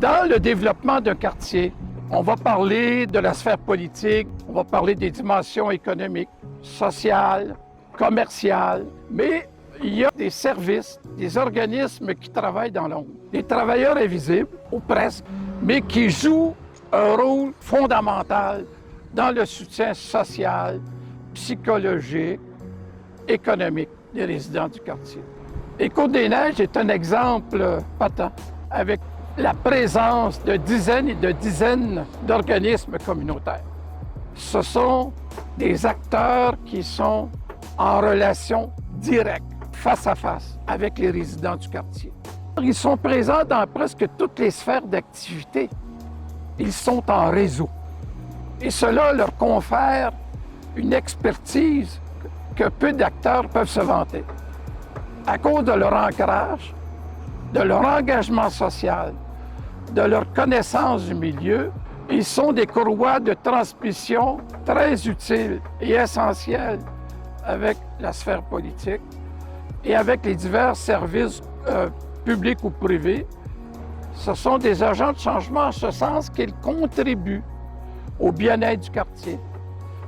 Dans le développement d'un quartier, on va parler de la sphère politique, on va parler des dimensions économiques, sociales, commerciales, mais il y a des services, des organismes qui travaillent dans l'ombre. Des travailleurs invisibles, ou presque, mais qui jouent un rôle fondamental dans le soutien social, psychologique, économique des résidents du quartier. Et Côte-des-Neiges est un exemple patent, avec la présence de dizaines et de dizaines d'organismes communautaires. Ce sont des acteurs qui sont en relation directe, face à face, avec les résidents du quartier. Ils sont présents dans presque toutes les sphères d'activité. Ils sont en réseau. Et cela leur confère une expertise que peu d'acteurs peuvent se vanter. À cause de leur ancrage, de leur engagement social, de leur connaissance du milieu, ils sont des courroies de transmission très utiles et essentielles avec la sphère politique et avec les divers services publics ou privés. Ce sont des agents de changement en ce sens qu'ils contribuent au bien-être du quartier,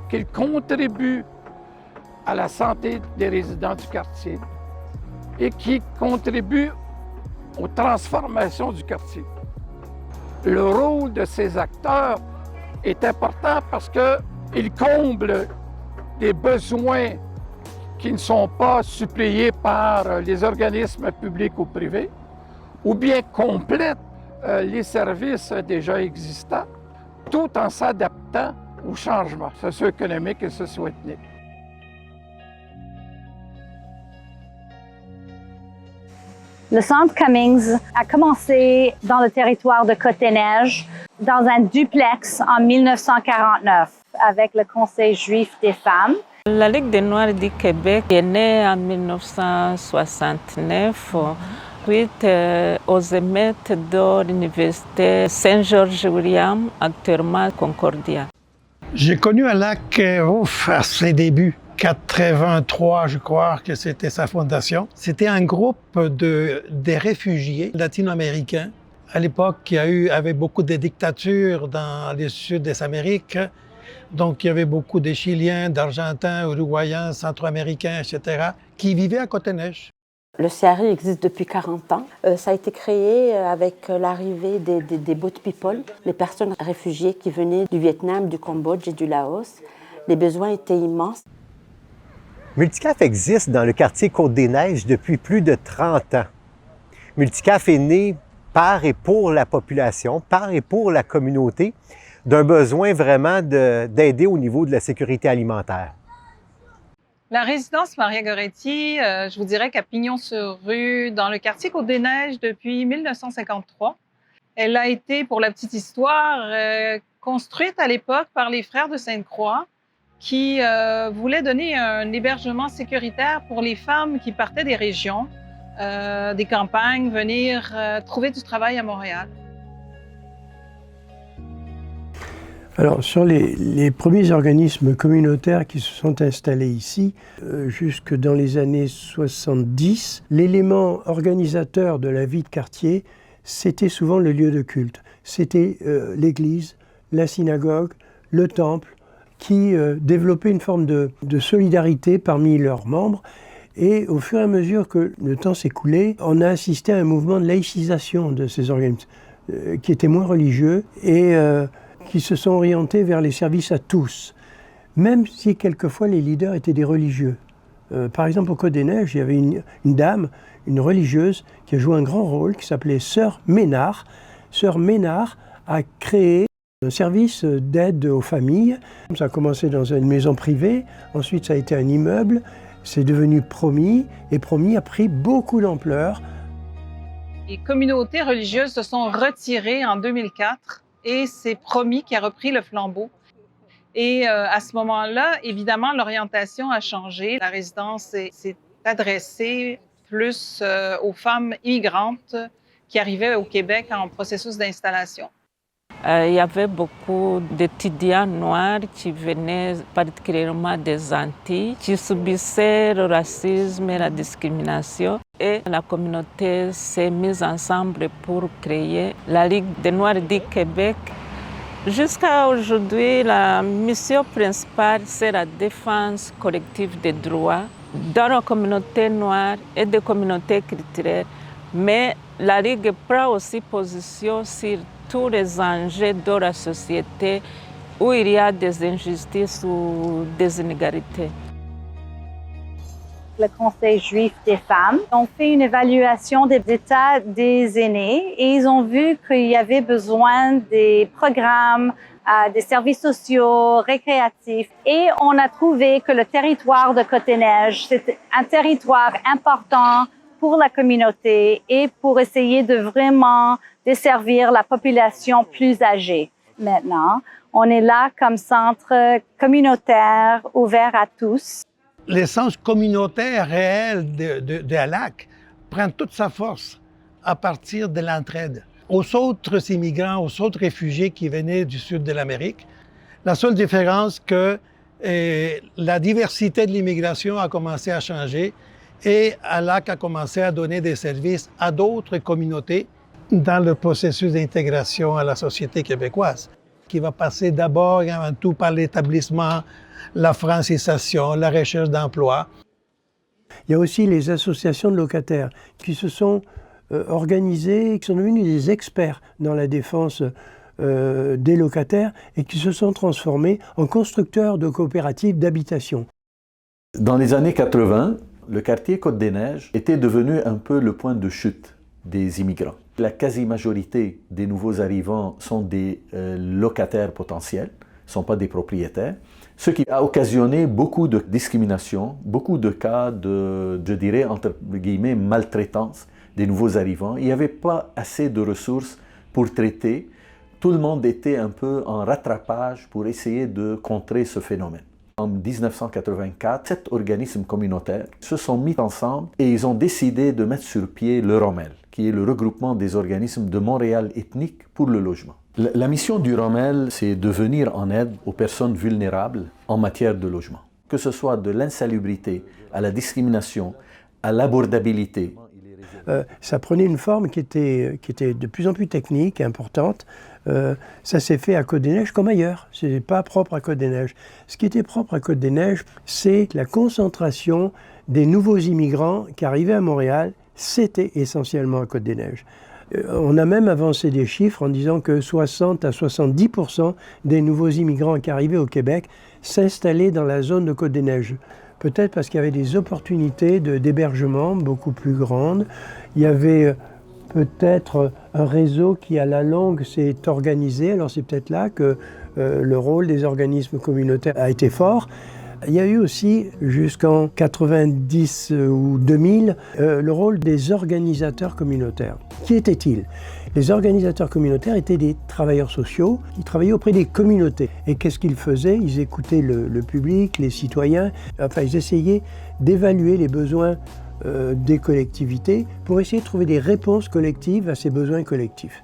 qu'ils contribuent à la santé des résidents du quartier et qui contribuent aux transformations du quartier. Le rôle de ces acteurs est important parce qu'ils comblent des besoins qui ne sont pas suppléés par les organismes publics ou privés, ou bien complètent les services déjà existants, tout en s'adaptant aux changements socio-économiques et socio-ethniques. Le Centre Cummings a commencé dans le territoire de Côte-des-Neiges, dans un duplex en 1949, avec le Conseil juif des femmes. La Ligue des Noirs du Québec est née en 1969, suite aux émeutes de l'Université Saint-Georges-William, actuellement Concordia. J'ai connu Alac à ses débuts. 83, je crois que c'était sa fondation. C'était un groupe des réfugiés latino-américains. À l'époque, avait beaucoup de dictatures dans le sud des Amériques. Donc, il y avait beaucoup de Chiliens, d'Argentins, Uruguayens, Centro-Américains, etc., qui vivaient à Côte-des-Neiges. Le CRI existe depuis 40 ans. Ça a été créé avec l'arrivée des Boat People, les personnes réfugiées qui venaient du Vietnam, du Cambodge et du Laos. Les besoins étaient immenses. Multicaf existe dans le quartier Côte-des-Neiges depuis plus de 30 ans. Multicaf est né par et pour la population, par et pour la communauté, d'un besoin vraiment d'aider au niveau de la sécurité alimentaire. La résidence Maria Goretti, je vous dirais qu'à Pignon-sur-Rue, dans le quartier Côte-des-Neiges depuis 1953. Elle a été, pour la petite histoire, construite à l'époque par les Frères de Sainte-Croix, qui voulait donner un hébergement sécuritaire pour les femmes qui partaient des régions, des campagnes, venir trouver du travail à Montréal. Alors, sur les premiers organismes communautaires qui se sont installés ici, jusque dans les années 70, l'élément organisateur de la vie de quartier, c'était souvent le lieu de culte. C'était l'église, la synagogue, le temple, qui développaient une forme de solidarité parmi leurs membres. Et au fur et à mesure que le temps s'écoulait, on a assisté à un mouvement de laïcisation de ces organismes, qui étaient moins religieux et qui se sont orientés vers les services à tous, même si quelquefois les leaders étaient des religieux. Par exemple, au Côte-des-Neiges, il y avait une dame, une religieuse, qui a joué un grand rôle, qui s'appelait Sœur Ménard. Sœur Ménard a créé un service d'aide aux familles. Ça a commencé dans une maison privée, ensuite ça a été un immeuble, c'est devenu Promis, et Promis a pris beaucoup d'ampleur. Les communautés religieuses se sont retirées en 2004 et c'est Promis qui a repris le flambeau. Et à ce moment-là, évidemment, l'orientation a changé. La résidence s'est adressée plus aux femmes immigrantes qui arrivaient au Québec en processus d'installation. Il y avait beaucoup d'étudiants noirs qui venaient particulièrement des Antilles, qui subissaient le racisme et la discrimination. Et la communauté s'est mise ensemble pour créer la Ligue des Noirs du Québec. Jusqu'à aujourd'hui, la mission principale, c'est la défense collective des droits dans la communauté noire et des communautés culturelles. Mais la Ligue prend aussi position sur tous les enjeux de la société où il y a des injustices ou des inégalités. Le Conseil juif des femmes ont fait une évaluation des états des aînés et ils ont vu qu'il y avait besoin des programmes, des services sociaux, récréatifs. Et on a trouvé que le territoire de Côte-des-Neiges, c'est un territoire important pour la communauté et pour essayer de vraiment desservir la population plus âgée. Maintenant, on est là comme centre communautaire ouvert à tous. L'essence communautaire réelle de la LAC prend toute sa force à partir de l'entraide. Aux autres immigrants, aux autres réfugiés qui venaient du sud de l'Amérique, la seule différence que la diversité de l'immigration a commencé à changer et la LAC a commencé à donner des services à d'autres communautés dans le processus d'intégration à la société québécoise, qui va passer d'abord et avant tout par l'établissement, la francisation, la recherche d'emploi. Il y a aussi les associations de locataires qui se sont organisées, qui sont devenus des experts dans la défense des locataires et qui se sont transformés en constructeurs de coopératives d'habitation. Dans les années 80, le quartier Côte-des-Neiges était devenu un peu le point de chute des immigrants. La quasi-majorité des nouveaux arrivants sont des locataires potentiels, ne sont pas des propriétaires, ce qui a occasionné beaucoup de discrimination, beaucoup de cas de, je dirais, entre guillemets, maltraitance des nouveaux arrivants. Il n'y avait pas assez de ressources pour traiter. Tout le monde était un peu en rattrapage pour essayer de contrer ce phénomène. En 1984, 7 organismes communautaires se sont mis ensemble et ils ont décidé de mettre sur pied le ROMEL, qui est le regroupement des organismes de Montréal ethnique pour le logement. La mission du ROMEL, c'est de venir en aide aux personnes vulnérables en matière de logement. Que ce soit de l'insalubrité, à la discrimination, à l'abordabilité. Ça prenait une forme qui était de plus en plus technique et importante. Ça s'est fait à Côte-des-Neiges comme ailleurs. Ce n'est pas propre à Côte-des-Neiges. Ce qui était propre à Côte-des-Neiges, c'est la concentration des nouveaux immigrants qui arrivaient à Montréal. C'était essentiellement à Côte-des-Neiges. On a même avancé des chiffres en disant que 60 à 70% des nouveaux immigrants qui arrivaient au Québec s'installaient dans la zone de Côte-des-Neiges. Peut-être parce qu'il y avait des opportunités d'hébergement beaucoup plus grandes. Il y avait peut-être un réseau qui, à la longue, s'est organisé. Alors c'est peut-être là que le rôle des organismes communautaires a été fort. Il y a eu aussi, jusqu'en 90 ou 2000, le rôle des organisateurs communautaires. Qui étaient-ils? Les organisateurs communautaires étaient des travailleurs sociaux, qui travaillaient auprès des communautés. Et qu'est-ce qu'ils faisaient? Ils écoutaient le public, les citoyens, enfin ils essayaient d'évaluer les besoins des collectivités pour essayer de trouver des réponses collectives à ces besoins collectifs.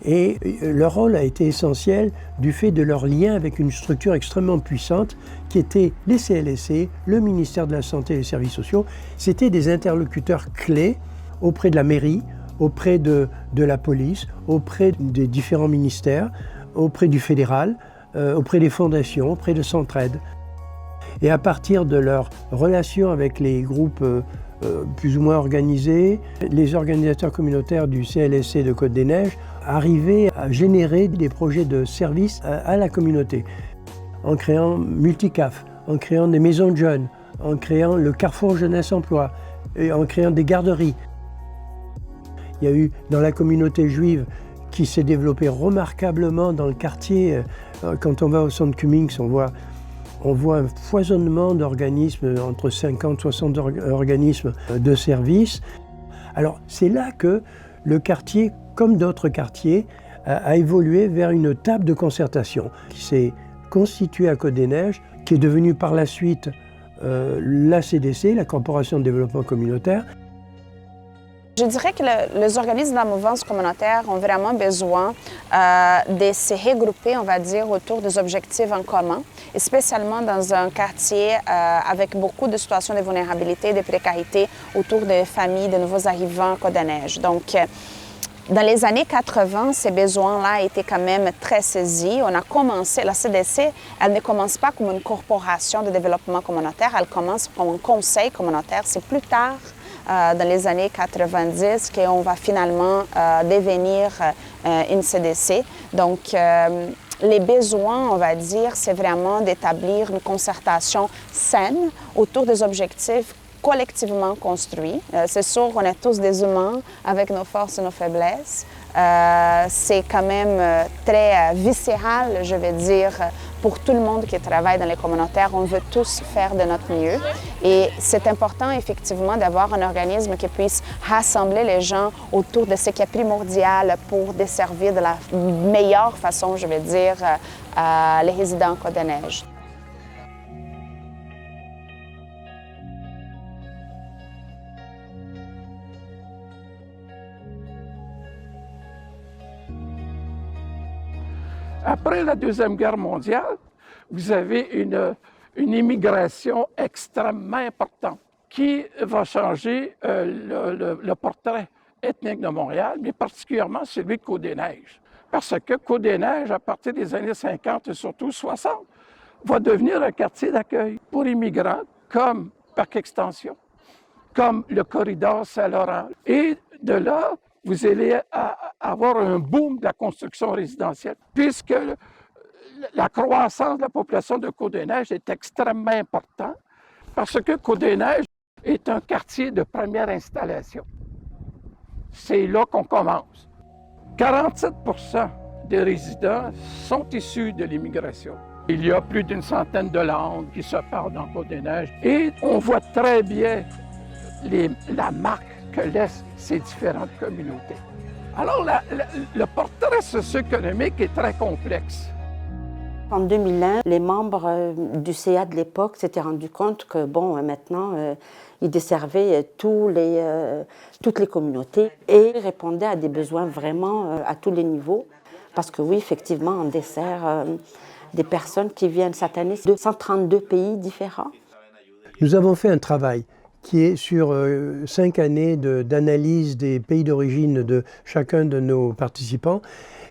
Et leur rôle a été essentiel du fait de leur lien avec une structure extrêmement puissante qui était les CLSC, le ministère de la Santé et des Services sociaux. C'était des interlocuteurs clés auprès de la mairie, auprès de la police, auprès des différents ministères, auprès du fédéral, auprès des fondations, auprès de Centraide. Et à partir de leur relation avec les groupes plus ou moins organisés, les organisateurs communautaires du CLSC de Côte-des-Neiges arrivaient à générer des projets de services à la communauté, en créant Multicaf, en créant des maisons de jeunes, en créant le Carrefour Jeunesse Emploi, et en créant des garderies. Il y a eu dans la communauté juive qui s'est développée remarquablement dans le quartier. Quand on va au centre Cummings, on voit un foisonnement d'organismes, entre 50 et 60 organismes de services. Alors c'est là que le quartier, comme d'autres quartiers, a évolué vers une table de concertation qui s'est constituée à Côte-des-Neiges, qui est devenue par la suite la CDC, la Corporation de développement communautaire. Je dirais que les organismes de la mouvance communautaire ont vraiment besoin de se regrouper, on va dire, autour des objectifs en commun, et spécialement dans un quartier avec beaucoup de situations de vulnérabilité, de précarité autour des familles de nouveaux arrivants à Côte-des-Neiges. Donc, dans les années 80, ces besoins-là étaient quand même très saisis. On a commencé, la CDC, elle ne commence pas comme une corporation de développement communautaire, elle commence comme un conseil communautaire. C'est plus tard, dans les années 90, qu'on va finalement devenir une CDC. Donc, les besoins, on va dire, c'est vraiment d'établir une concertation saine autour des objectifs collectivement construits. C'est sûr qu'on est tous des humains avec nos forces et nos faiblesses. C'est quand même très viscéral, je vais dire, pour tout le monde qui travaille dans les communautaires. On veut tous faire de notre mieux. Et c'est important, effectivement, d'avoir un organisme qui puisse rassembler les gens autour de ce qui est primordial pour desservir de la meilleure façon, je vais dire, les résidents Côte-des-Neiges. Après la Deuxième Guerre mondiale, vous avez une immigration extrêmement importante qui va changer le portrait ethnique de Montréal, mais particulièrement celui de Côte-des-Neiges. Parce que Côte-des-Neiges, à partir des années 50 et surtout 60, va devenir un quartier d'accueil pour immigrants, comme Parc Extension, comme le corridor Saint-Laurent. Et de là, vous allez avoir un boom de la construction résidentielle, puisque la croissance de la population de Côte-des-Neiges est extrêmement importante, parce que Côte-des-Neiges est un quartier de première installation. C'est là qu'on commence. 47 % des résidents sont issus de l'immigration. Il y a plus d'une centaine de langues qui se parlent dans Côte-des-Neiges, et on voit très bien la marque que laissent ces différentes communautés. Alors, le portrait socio-économique est très complexe. En 2001, les membres du CA de l'époque s'étaient rendus compte que, bon, maintenant, ils desservaient toutes les communautés et répondaient à des besoins vraiment à tous les niveaux. Parce que oui, effectivement, on dessert des personnes qui viennent cette année de 132 pays différents. Nous avons fait un travail qui est sur 5 années d'analyse des pays d'origine de chacun de nos participants.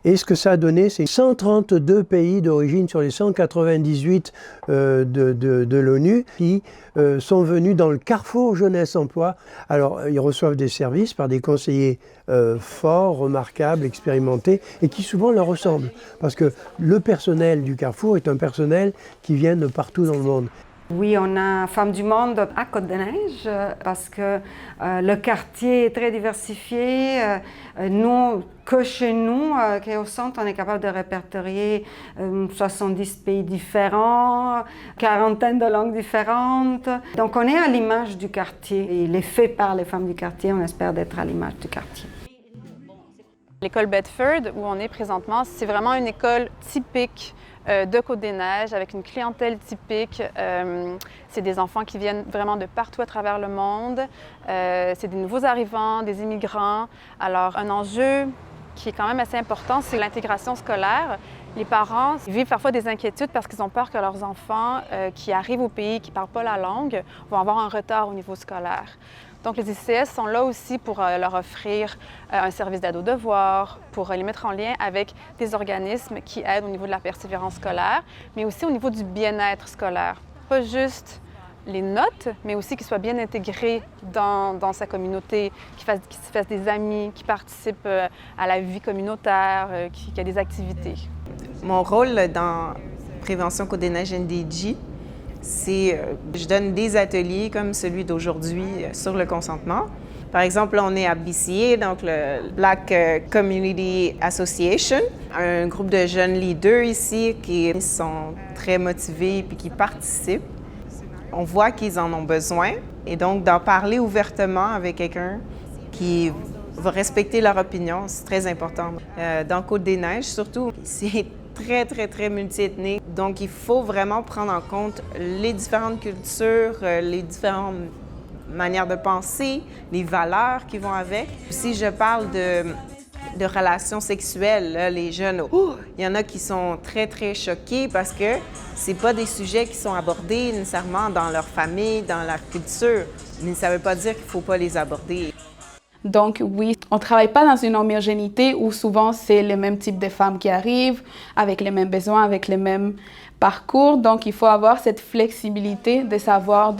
Et ce que ça a donné, c'est 132 pays d'origine sur les 198 de l'ONU qui sont venus dans le carrefour jeunesse-emploi. Alors, ils reçoivent des services par des conseillers forts, remarquables, expérimentés, et qui souvent leur ressemblent. Parce que le personnel du carrefour est un personnel qui vient de partout dans le monde. Oui, on a Femmes du Monde à Côte-des-Neiges parce que le quartier est très diversifié. Nous, que chez nous, qui est au centre, on est capable de répertorier 70 pays différents, quarantaine de langues différentes. Donc, on est à l'image du quartier. Et il est fait par les femmes du quartier. On espère d'être à l'image du quartier. L'école Bedford, où on est présentement, c'est vraiment une école typique de Côte-des-Neiges, avec une clientèle typique. C'est des enfants qui viennent vraiment de partout à travers le monde. C'est des nouveaux arrivants, des immigrants. Alors, un enjeu qui est quand même assez important, c'est l'intégration scolaire. Les parents vivent parfois des inquiétudes parce qu'ils ont peur que leurs enfants qui arrivent au pays, qui ne parlent pas la langue, vont avoir un retard au niveau scolaire. Donc, les ICS sont là aussi pour leur offrir un service d'aide aux devoirs, pour les mettre en lien avec des organismes qui aident au niveau de la persévérance scolaire, mais aussi au niveau du bien-être scolaire. Pas juste les notes, mais aussi qu'ils soient bien intégrés dans sa communauté, qu'ils se fassent des amis, qu'ils participent à la vie communautaire, qu'il y a des activités. Mon rôle dans Prévention Côte-des-Neiges NDG, je donne des ateliers comme celui d'aujourd'hui sur le consentement. Par exemple, là, on est à BCA, donc le Black Community Association, un groupe de jeunes leaders ici qui sont très motivés et qui participent. On voit qu'ils en ont besoin et donc d'en parler ouvertement avec quelqu'un qui va respecter leur opinion, c'est très important. Dans Côte-des-Neiges, surtout, c'est très multiethnique. Donc, il faut vraiment prendre en compte les différentes cultures, les différentes manière de penser, les valeurs qui vont avec. Si je parle de relations sexuelles, là, les jeunes, il y en a qui sont très, très choqués parce que c'est pas des sujets qui sont abordés nécessairement dans leur famille, dans leur culture. Mais ça veut pas dire qu'il faut pas les aborder. Donc oui, on ne travaille pas dans une homogénéité où souvent c'est le même type de femmes qui arrivent, avec les mêmes besoins, avec les mêmes parcours. Donc il faut avoir cette flexibilité de savoir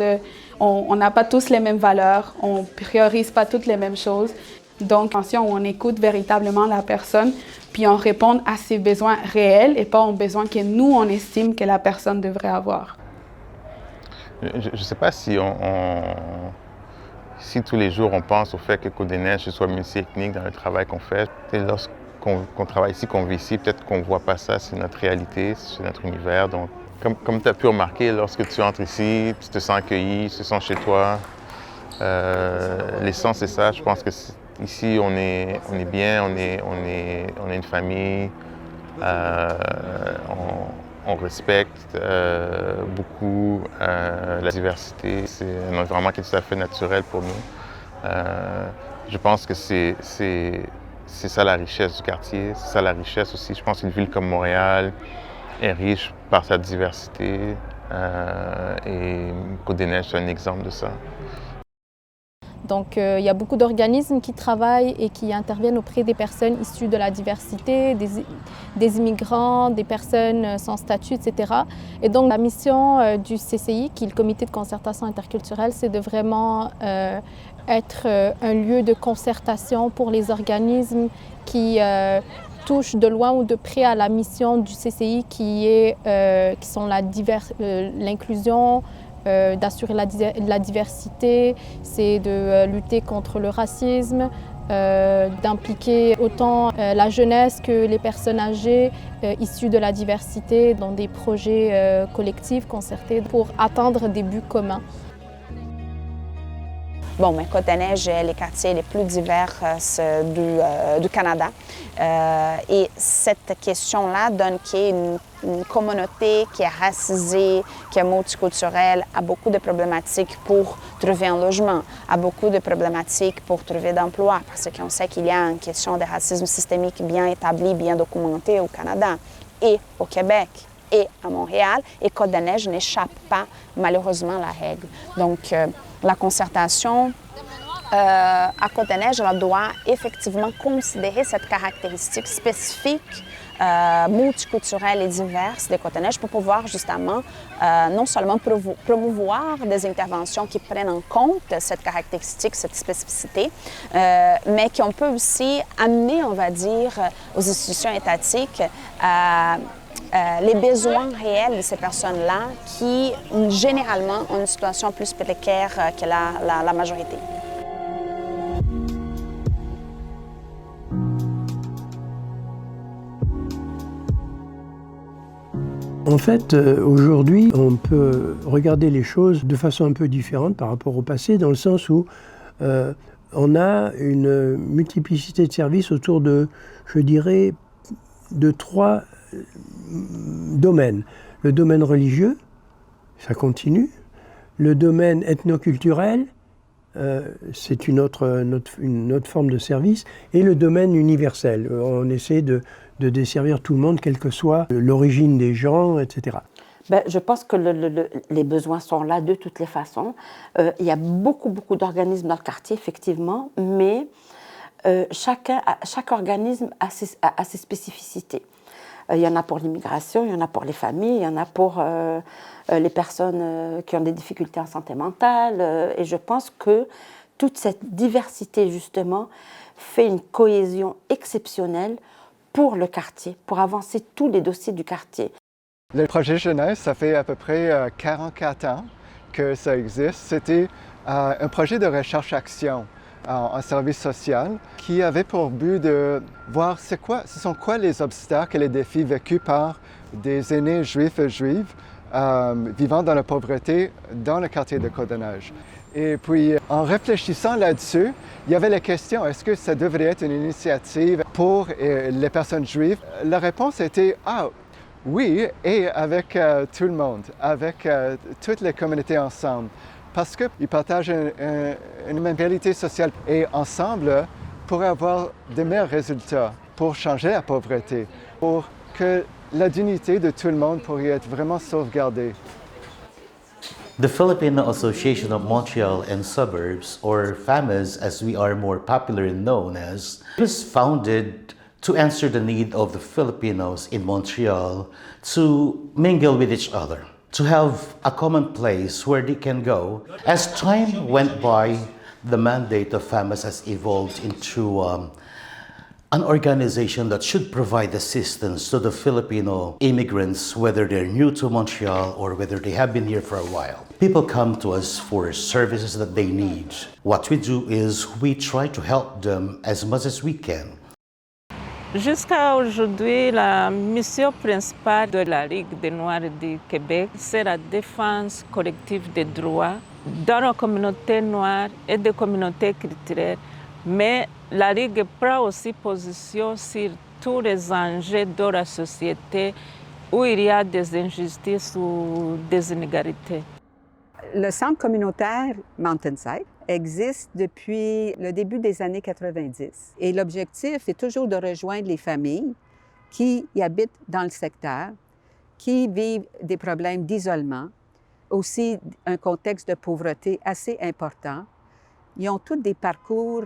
on n'a pas tous les mêmes valeurs, on ne priorise pas toutes les mêmes choses. Donc on écoute véritablement la personne, puis on répond à ses besoins réels et pas aux besoins que nous, on estime que la personne devrait avoir. Je ne sais pas si si tous les jours on pense au fait que Côte-des-Neiges soit multi-ethnique dans le travail qu'on fait. Lorsqu'on travaille ici, qu'on vit ici, peut-être qu'on ne voit pas ça, c'est notre réalité, c'est notre univers. Donc, comme tu as pu remarquer, lorsque tu entres ici, tu te sens accueilli, tu te sens chez toi. L'essence, c'est ça. Je pense que ici, on est bien, on est une famille. On respecte beaucoup la diversité. C'est un environnement qui est tout à fait naturel pour nous. Je pense que c'est ça la richesse du quartier, c'est ça la richesse aussi. Je pense qu'une ville comme Montréal est riche par sa diversité et Côte-des-Neiges, c'est un exemple de ça. Donc, il y a beaucoup d'organismes qui travaillent et qui interviennent auprès des personnes issues de la diversité, des immigrants, des personnes sans statut, etc. Et donc, la mission du CCI, qui est le Comité de concertation interculturelle, c'est de vraiment être un lieu de concertation pour les organismes qui touchent de loin ou de près à la mission du CCI, qui sont l'inclusion, d'assurer la diversité, c'est de lutter contre le racisme, d'impliquer autant la jeunesse que les personnes âgées issues de la diversité dans des projets collectifs, concertés, pour atteindre des buts communs. Bon, mais Côte-des-Neiges est les quartiers les plus divers du Canada. Et cette question-là donne qu'il y ait une communauté qui est racisée, qui est multiculturelle, a beaucoup de problématiques pour trouver un logement, a beaucoup de problématiques pour trouver d'emploi, parce qu'on sait qu'il y a une question de racisme systémique bien établie, bien documentée au Canada et au Québec et à Montréal, et Côte-des-Neiges n'échappe pas malheureusement à la règle. Donc, la concertation à Côte-des-Neiges doit effectivement considérer cette caractéristique spécifique, multiculturelle et diverse de Côte-des-Neiges pour pouvoir justement non seulement promouvoir des interventions qui prennent en compte cette caractéristique, cette spécificité, mais qu'on peut aussi amener, on va dire, aux institutions étatiques les besoins réels de ces personnes-là qui, généralement, ont une situation plus précaire que la majorité. En fait, aujourd'hui, on peut regarder les choses de façon un peu différente par rapport au passé, dans le sens où on a une multiplicité de services autour de, je dirais, de 3 domaines. Le domaine religieux, ça continue. Le domaine ethnoculturel, c'est une autre forme de service. Et le domaine universel, on essaie de desservir tout le monde, quelle que soit l'origine des gens, etc. Je pense que les besoins sont là de toutes les façons. Il y a beaucoup d'organismes dans le quartier, effectivement, mais chaque organisme a ses spécificités. Il y en a pour l'immigration, il y en a pour les familles, il y en a pour les personnes qui ont des difficultés en santé mentale. Et je pense que toute cette diversité, justement, fait une cohésion exceptionnelle pour le quartier, pour avancer tous les dossiers du quartier. Le projet jeunesse, ça fait à peu près 44 ans que ça existe. C'était un projet de recherche-action en service social qui avait pour but de voir ce sont quoi les obstacles et les défis vécus par des aînés juifs et juives vivant dans la pauvreté dans le quartier de Côte-des-Neiges. Et puis, en réfléchissant là-dessus, il y avait la question, est-ce que ça devrait être une initiative pour les personnes juives? La réponse était, oui, et avec tout le monde, avec toutes les communautés ensemble. parce qu'ils partagent une même réalité sociale et ensemble pourraient avoir de meilleurs résultats pour changer la pauvreté, pour que la dignité de tout le monde pourrait être vraiment sauvegardée. The Filipino Association of Montreal and Suburbs, or FAMAS as we are more popularly known as, was founded to answer the need of the Filipinos in Montreal to mingle with each other, to have a common place where they can go. As time went by, the mandate of FAMAS has evolved into an organization that should provide assistance to the Filipino immigrants, whether they're new to Montreal or whether they have been here for a while. People come to us for services that they need. What we do is we try to help them as much as we can. Jusqu'à aujourd'hui, la mission principale de la Ligue des Noirs du Québec, c'est la défense collective des droits dans la communauté noire et des communautés culturelles. Mais la Ligue prend aussi position sur tous les enjeux de la société où il y a des injustices ou des inégalités. Le centre communautaire Mountainside existe depuis le début des années 90. Et l'objectif est toujours de rejoindre les familles qui y habitent dans le secteur, qui vivent des problèmes d'isolement, aussi un contexte de pauvreté assez important. Ils ont tous des parcours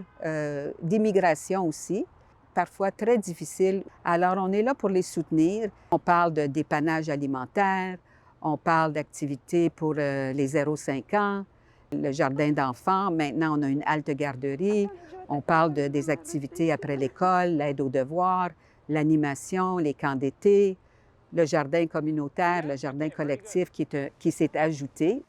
d'immigration aussi, parfois très difficiles. Alors, on est là pour les soutenir. On parle de dépannage alimentaire, on parle d'activités pour les 0-5 ans, le jardin d'enfants. Maintenant, on a une halte garderie. On parle des activités après l'école, l'aide aux devoirs, l'animation, les camps d'été, le jardin communautaire, le jardin collectif qui s'est ajouté.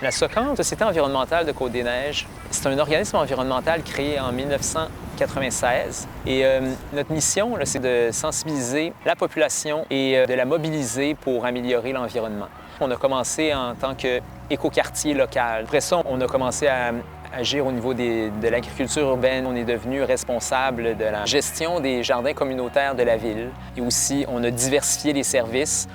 La SOCAN, Société environnementale de Côte-des-Neiges, c'est un organisme environnemental créé en 1996. Et notre mission, c'est de sensibiliser la population et de la mobiliser pour améliorer l'environnement. On a commencé en tant qu'écoquartier local. Après ça, on a commencé à agir au niveau de l'agriculture urbaine. On est devenu responsable de la gestion des jardins communautaires de la ville. Et aussi, on a diversifié les services.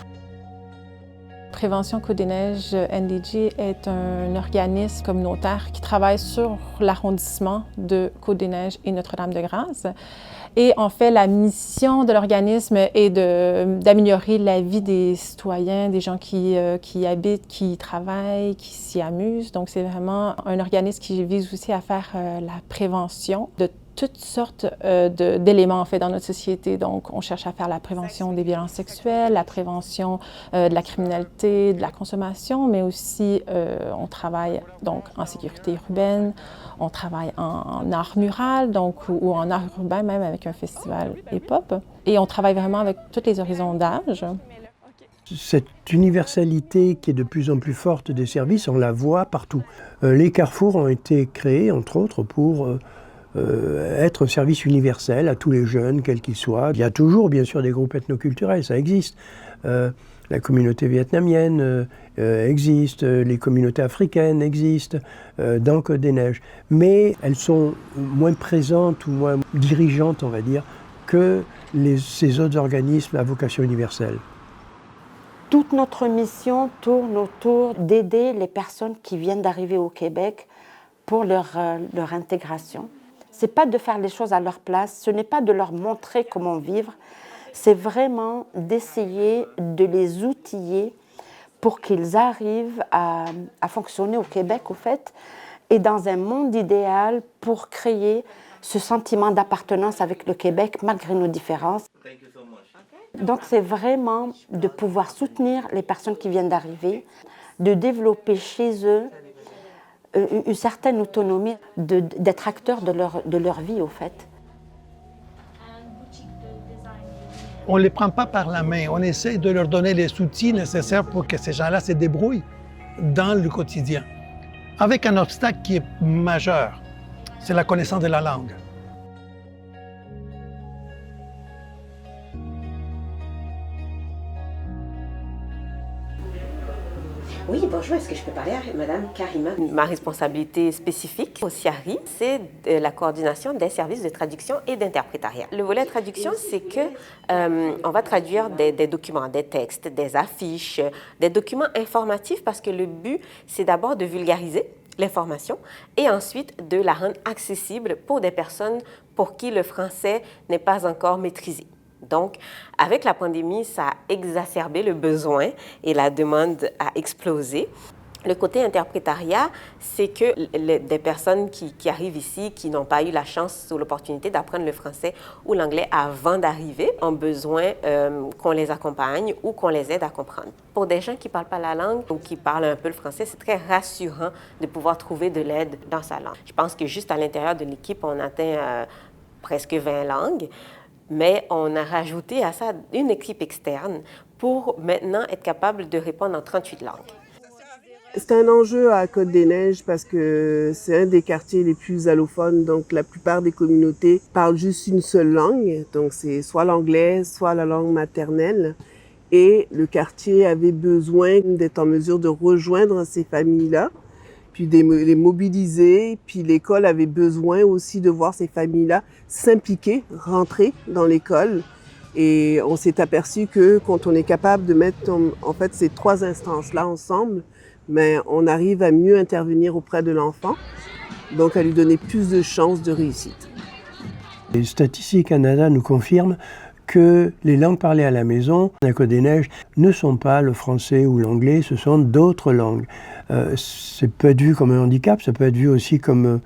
Prévention Côte-des-Neiges NDG est un organisme communautaire qui travaille sur l'arrondissement de Côte-des-Neiges et Notre-Dame-de-Grâce. Et en fait, la mission de l'organisme est d'améliorer la vie des citoyens, des gens qui y habitent, qui y travaillent, qui s'y amusent. Donc, c'est vraiment un organisme qui vise aussi à faire la prévention de toutes sortes d'éléments en fait dans notre société. Donc, on cherche à faire la prévention des violences sexuelles, la prévention de la criminalité, de la consommation, mais aussi on travaille donc en sécurité urbaine, on travaille en art mural, donc ou en art urbain même avec un festival hip-hop, et on travaille vraiment avec tous les horizons d'âge. Cette universalité qui est de plus en plus forte des services, on la voit partout. Les carrefours ont été créés, entre autres, pour être un service universel à tous les jeunes, quels qu'ils soient. Il y a toujours, bien sûr, des groupes ethnoculturels, ça existe. La communauté vietnamienne existe, les communautés africaines existent dans Côte-des-Neiges. Mais elles sont moins présentes ou moins dirigeantes, on va dire, que ces autres organismes à vocation universelle. Toute notre mission tourne autour d'aider les personnes qui viennent d'arriver au Québec pour leur intégration. Ce n'est pas de faire les choses à leur place, ce n'est pas de leur montrer comment vivre, c'est vraiment d'essayer de les outiller pour qu'ils arrivent à fonctionner au Québec, au fait, et dans un monde idéal pour créer ce sentiment d'appartenance avec le Québec malgré nos différences. Donc, c'est vraiment de pouvoir soutenir les personnes qui viennent d'arriver, de développer chez eux une certaine autonomie, d'être acteurs de leur vie, au fait. On ne les prend pas par la main, on essaie de leur donner les outils nécessaires pour que ces gens-là se débrouillent dans le quotidien. Avec un obstacle qui est majeur, c'est la connaissance de la langue. Oui, bonjour, est-ce que je peux parler à Madame Karima? Ma responsabilité spécifique au CIARI, c'est la coordination des services de traduction et d'interprétariat. Le volet traduction, c'est que on va traduire des documents, des textes, des affiches, des documents informatifs parce que le but, c'est d'abord de vulgariser l'information et ensuite de la rendre accessible pour des personnes pour qui le français n'est pas encore maîtrisé. Donc, avec la pandémie, ça a exacerbé le besoin et la demande a explosé. Le côté interprétariat, c'est que des personnes qui arrivent ici, qui n'ont pas eu la chance ou l'opportunité d'apprendre le français ou l'anglais avant d'arriver, ont besoin qu'on les accompagne ou qu'on les aide à comprendre. Pour des gens qui ne parlent pas la langue ou qui parlent un peu le français, c'est très rassurant de pouvoir trouver de l'aide dans sa langue. Je pense que juste à l'intérieur de l'équipe, on atteint presque 20 langues. Mais on a rajouté à ça une équipe externe pour maintenant être capable de répondre en 38 langues. C'est un enjeu à Côte-des-Neiges parce que c'est un des quartiers les plus allophones, donc la plupart des communautés parlent juste une seule langue, donc c'est soit l'anglais, soit la langue maternelle. Et le quartier avait besoin d'être en mesure de rejoindre ces familles-là, puis de les mobiliser, puis l'école avait besoin aussi de voir ces familles-là s'impliquer, rentrer dans l'école. Et on s'est aperçu que quand on est capable de mettre en fait ces trois instances-là ensemble, mais on arrive à mieux intervenir auprès de l'enfant, donc à lui donner plus de chances de réussite. Les Statistique Canada nous confirment que les langues parlées à la maison, à Côte-des-Neiges, ne sont pas le français ou l'anglais, ce sont d'autres langues. Ça peut être vu comme un handicap, ça peut être vu aussi comme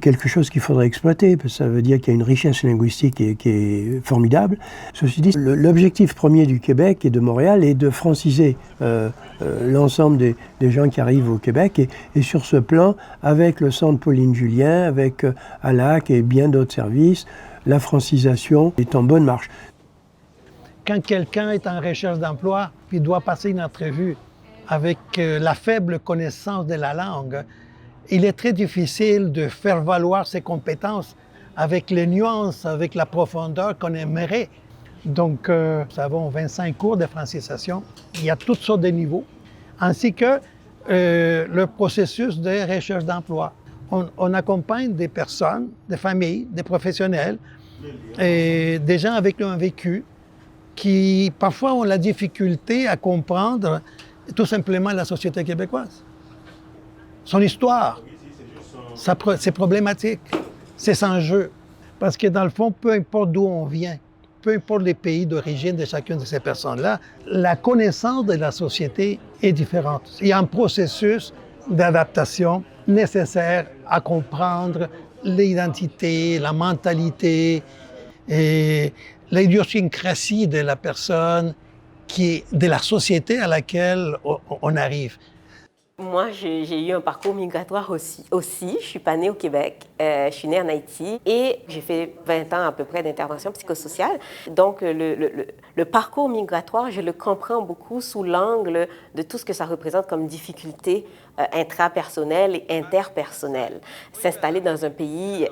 quelque chose qu'il faudrait exploiter, parce que ça veut dire qu'il y a une richesse linguistique qui est formidable. Ceci dit, l'objectif premier du Québec et de Montréal est de franciser l'ensemble des gens qui arrivent au Québec. Et sur ce plan, avec le Centre Pauline-Julien, avec ALAC et bien d'autres services, la francisation est en bonne marche. Quand quelqu'un est en recherche d'emploi, puis doit passer une entrevue avec la faible connaissance de la langue, il est très difficile de faire valoir ses compétences avec les nuances, avec la profondeur qu'on aimerait. Donc, nous avons 25 cours de francisation. Il y a toutes sortes de niveaux, ainsi que le processus de recherche d'emploi. On accompagne des personnes, des familles, des professionnels, et des gens avec un vécu qui parfois ont la difficulté à comprendre tout simplement la société québécoise. Son histoire, ses problématiques, ses enjeux. Parce que dans le fond, peu importe d'où on vient, peu importe les pays d'origine de chacune de ces personnes-là, la connaissance de la société est différente. Il y a un processus d'adaptation nécessaire à comprendre l'identité, la mentalité et l'idiosyncrasie de la personne, de la société à laquelle on arrive. Moi, j'ai eu un parcours migratoire aussi. Je suis pas née au Québec, je suis née en Haïti et j'ai fait 20 ans à peu près d'intervention psychosociale. Donc, le parcours migratoire, je le comprends beaucoup sous l'angle de tout ce que ça représente comme difficulté intrapersonnelle et interpersonnelle. S'installer dans un pays,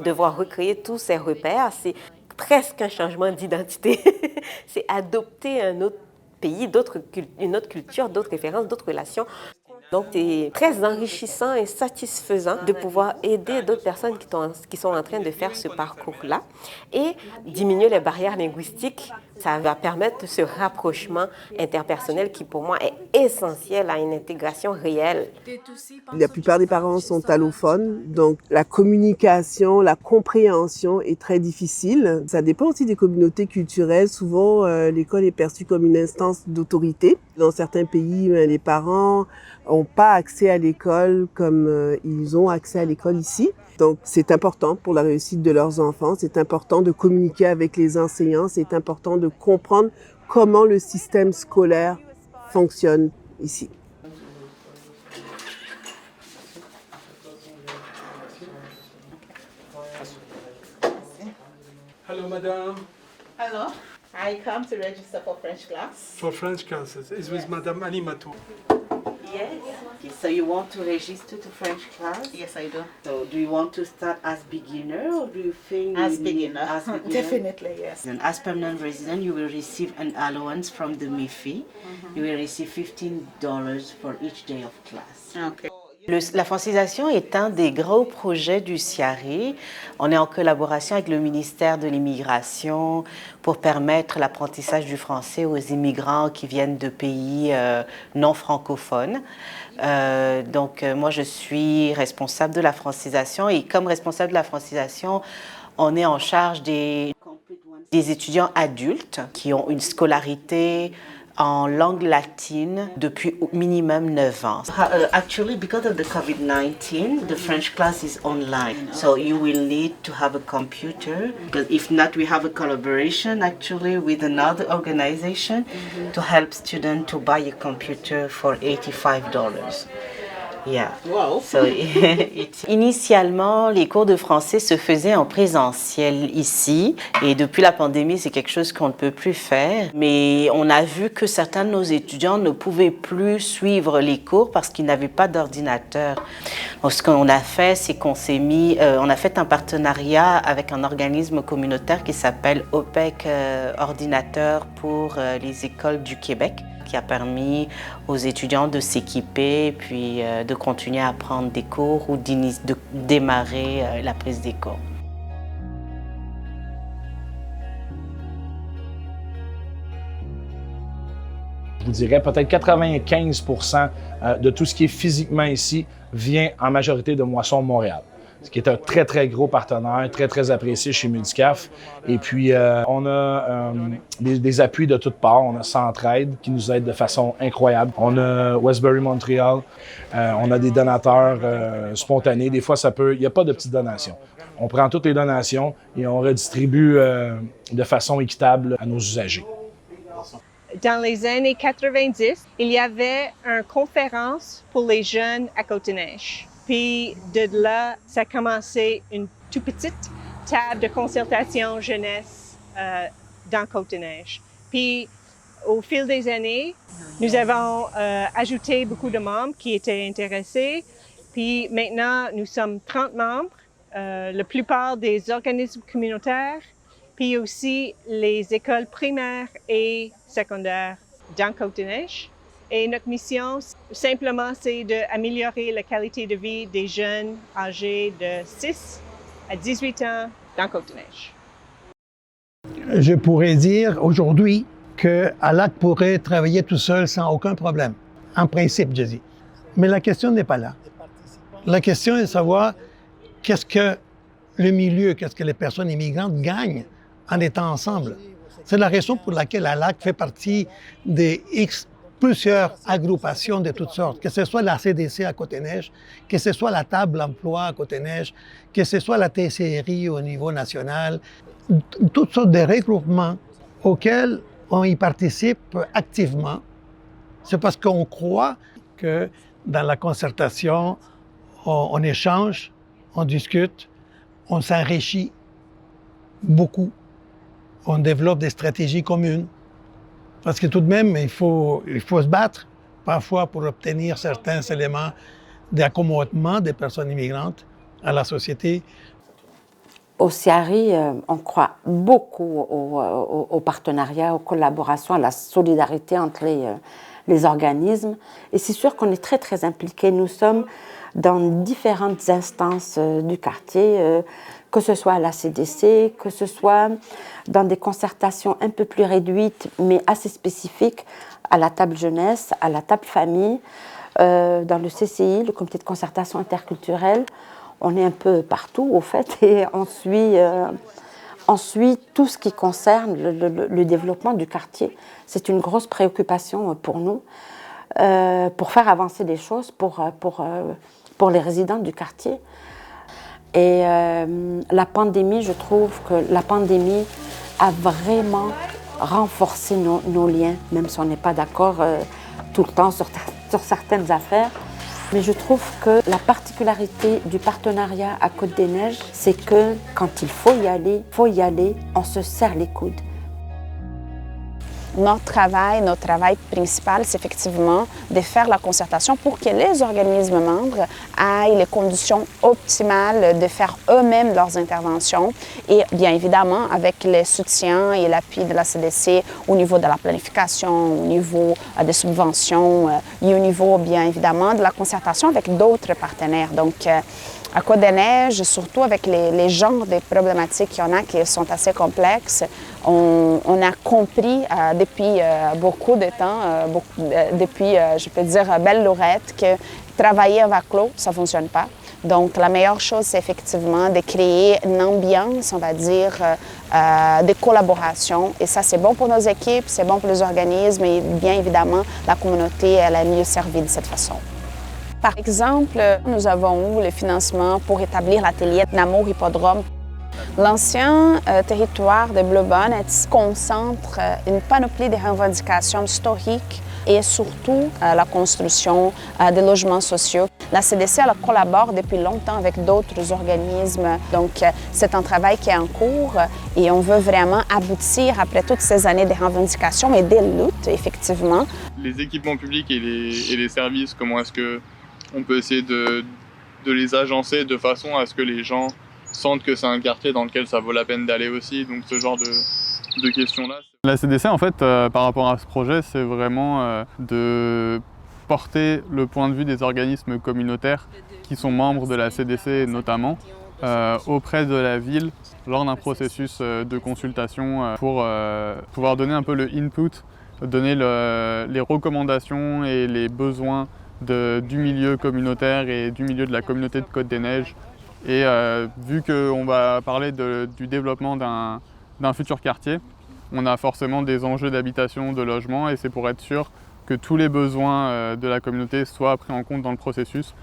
devoir recréer tous ses repères, c'est presque un changement d'identité. C'est adopter un autre pays, une autre culture, d'autres références, d'autres relations. Donc, c'est très enrichissant et satisfaisant de pouvoir aider d'autres personnes qui sont en train de faire ce parcours-là et diminuer les barrières linguistiques. Ça va permettre ce rapprochement interpersonnel qui, pour moi, est essentiel à une intégration réelle. La plupart des parents sont allophones, donc la communication, la compréhension est très difficile. Ça dépend aussi des communautés culturelles. Souvent, l'école est perçue comme une instance d'autorité. Dans certains pays, les parents n'ont pas accès à l'école comme ils ont accès à l'école ici. Donc, c'est important pour la réussite de leurs enfants, c'est important de communiquer avec les enseignants, c'est important de comprendre comment le système scolaire fonctionne ici. Hello, madam. Hello. I come to register for French class. For French classes. It's with Madame Animato. Yes. Okay, so you want to register to French class? Yes, I do. So do you want to start as beginner or do you think As you need- beginner. As beginner? Definitely, yes. And as permanent resident, you will receive an allowance from the MIFI. You will receive $15 for each day of class. Okay. La francisation est un des gros projets du CIARI. On est en collaboration avec le ministère de l'Immigration pour permettre l'apprentissage du français aux immigrants qui viennent de pays non francophones. Moi, je suis responsable de la francisation et comme responsable de la francisation, on est en charge des étudiants adultes qui ont une scolarité en langue latine depuis au minimum 9 ans. Actually, because of the COVID-19, the French class is online. So you will need to have a computer. Because if not, we have a collaboration actually with another organization to help students to buy a computer for $85. Yeah. Wow. So, initialement, les cours de français se faisaient en présentiel ici et depuis la pandémie, c'est quelque chose qu'on ne peut plus faire. Mais on a vu que certains de nos étudiants ne pouvaient plus suivre les cours parce qu'ils n'avaient pas d'ordinateur. Donc, ce qu'on a fait, c'est qu'on s'est mis, on a fait un partenariat avec un organisme communautaire qui s'appelle OPEC Ordinateur pour les écoles du Québec, qui a permis aux étudiants de s'équiper puis de continuer à prendre des cours ou de démarrer la prise des cours. Je vous dirais peut-être 95% de tout ce qui est physiquement ici vient en majorité de Moisson Montréal, ce qui est un très, très gros partenaire, très, très apprécié chez Multicaf. Et puis, on a des appuis de toutes parts. On a Centraide qui nous aide de façon incroyable. On a Westbury Montréal. On a des donateurs spontanés. Des fois, il n'y a pas de petites donations. On prend toutes les donations et on redistribue de façon équitable à nos usagers. Dans les années 90, il y avait une conférence pour les jeunes à Côte-des-Neiges. Puis de là, ça a commencé une toute petite table de concertation jeunesse dans Côte-des-Neiges. Puis au fil des années, nous avons ajouté beaucoup de membres qui étaient intéressés. Puis maintenant, nous sommes 30 membres, la plupart des organismes communautaires, puis aussi les écoles primaires et secondaires dans Côte-des-Neiges. Et notre mission, simplement, c'est d'améliorer la qualité de vie des jeunes âgés de 6 à 18 ans dans Côte-des-Neiges. Je pourrais dire aujourd'hui que ALAC pourrait travailler tout seul sans aucun problème. En principe, je dis. Mais la question n'est pas là. La question est de savoir qu'est-ce que le milieu, qu'est-ce que les personnes immigrantes gagnent en étant ensemble. C'est la raison pour laquelle ALAC fait partie des plusieurs agrupations de toutes sortes, que ce soit la CDC à Côte-des-Neiges, que ce soit la table emploi à Côte-des-Neiges, que ce soit la TCRI au niveau national, toutes sortes de regroupements auxquels on y participe activement. C'est parce qu'on croit que dans la concertation, on échange, on discute, on s'enrichit beaucoup, on développe des stratégies communes. Parce que tout de même, il faut se battre parfois pour obtenir certains éléments d'accommodement des personnes immigrantes à la société. Au CIARI, on croit beaucoup au partenariat, aux collaborations, à la solidarité entre les organismes. Et c'est sûr qu'on est très, très impliqués. Nous sommes dans différentes instances du quartier, que ce soit à la CDC, que ce soit dans des concertations un peu plus réduites, mais assez spécifiques, à la table jeunesse, à la table famille, dans le CCI, le comité de concertation interculturelle. On est un peu partout, au fait, et on suit tout ce qui concerne le développement du quartier. C'est une grosse préoccupation pour nous, pour faire avancer les choses pour les résidents du quartier. Et la pandémie, je trouve que la pandémie a vraiment renforcé nos liens, même si on n'est pas d'accord tout le temps sur certaines affaires. Mais je trouve que la particularité du partenariat à Côte-des-Neiges, c'est que quand il faut y aller, on se serre les coudes. Notre travail principal, c'est effectivement de faire la concertation pour que les organismes membres aient les conditions optimales de faire eux-mêmes leurs interventions et bien évidemment avec le soutien et l'appui de la CDC au niveau de la planification, au niveau des subventions et au niveau bien évidemment de la concertation avec d'autres partenaires. Donc, à Côte-des-Neiges, surtout avec les genres de problématiques qu'il y en a qui sont assez complexes, on a compris depuis beaucoup de temps, depuis, je peux dire, belle lurette, que travailler à vase clos, ça ne fonctionne pas. Donc, la meilleure chose, c'est effectivement de créer une ambiance, on va dire, de collaboration. Et ça, c'est bon pour nos équipes, c'est bon pour les organismes et bien évidemment, la communauté, elle est mieux servie de cette façon. Par exemple, nous avons eu le financement pour établir l'atelier Namur Hippodrome. L'ancien territoire de Blue Bonnet concentre une panoplie de revendications historiques et surtout la construction de logements sociaux. La CDC elle collabore depuis longtemps avec d'autres organismes, donc c'est un travail qui est en cours et on veut vraiment aboutir après toutes ces années de revendications et des luttes, effectivement. Les équipements publics et les services, comment est-ce que on peut essayer de les agencer de façon à ce que les gens sentent que c'est un quartier dans lequel ça vaut la peine d'aller aussi, donc ce genre de questions-là. La CDC, en fait, par rapport à ce projet, c'est vraiment de porter le point de vue des organismes communautaires qui sont membres de la CDC notamment, auprès de la ville lors d'un processus de consultation pour pouvoir donner un peu le input, donner les recommandations et les besoins du milieu communautaire et du milieu de la communauté de Côte-des-Neiges. Et vu qu'on va parler du développement d'un futur quartier, on a forcément des enjeux d'habitation, de logement, et c'est pour être sûr que tous les besoins de la communauté soient pris en compte dans le processus.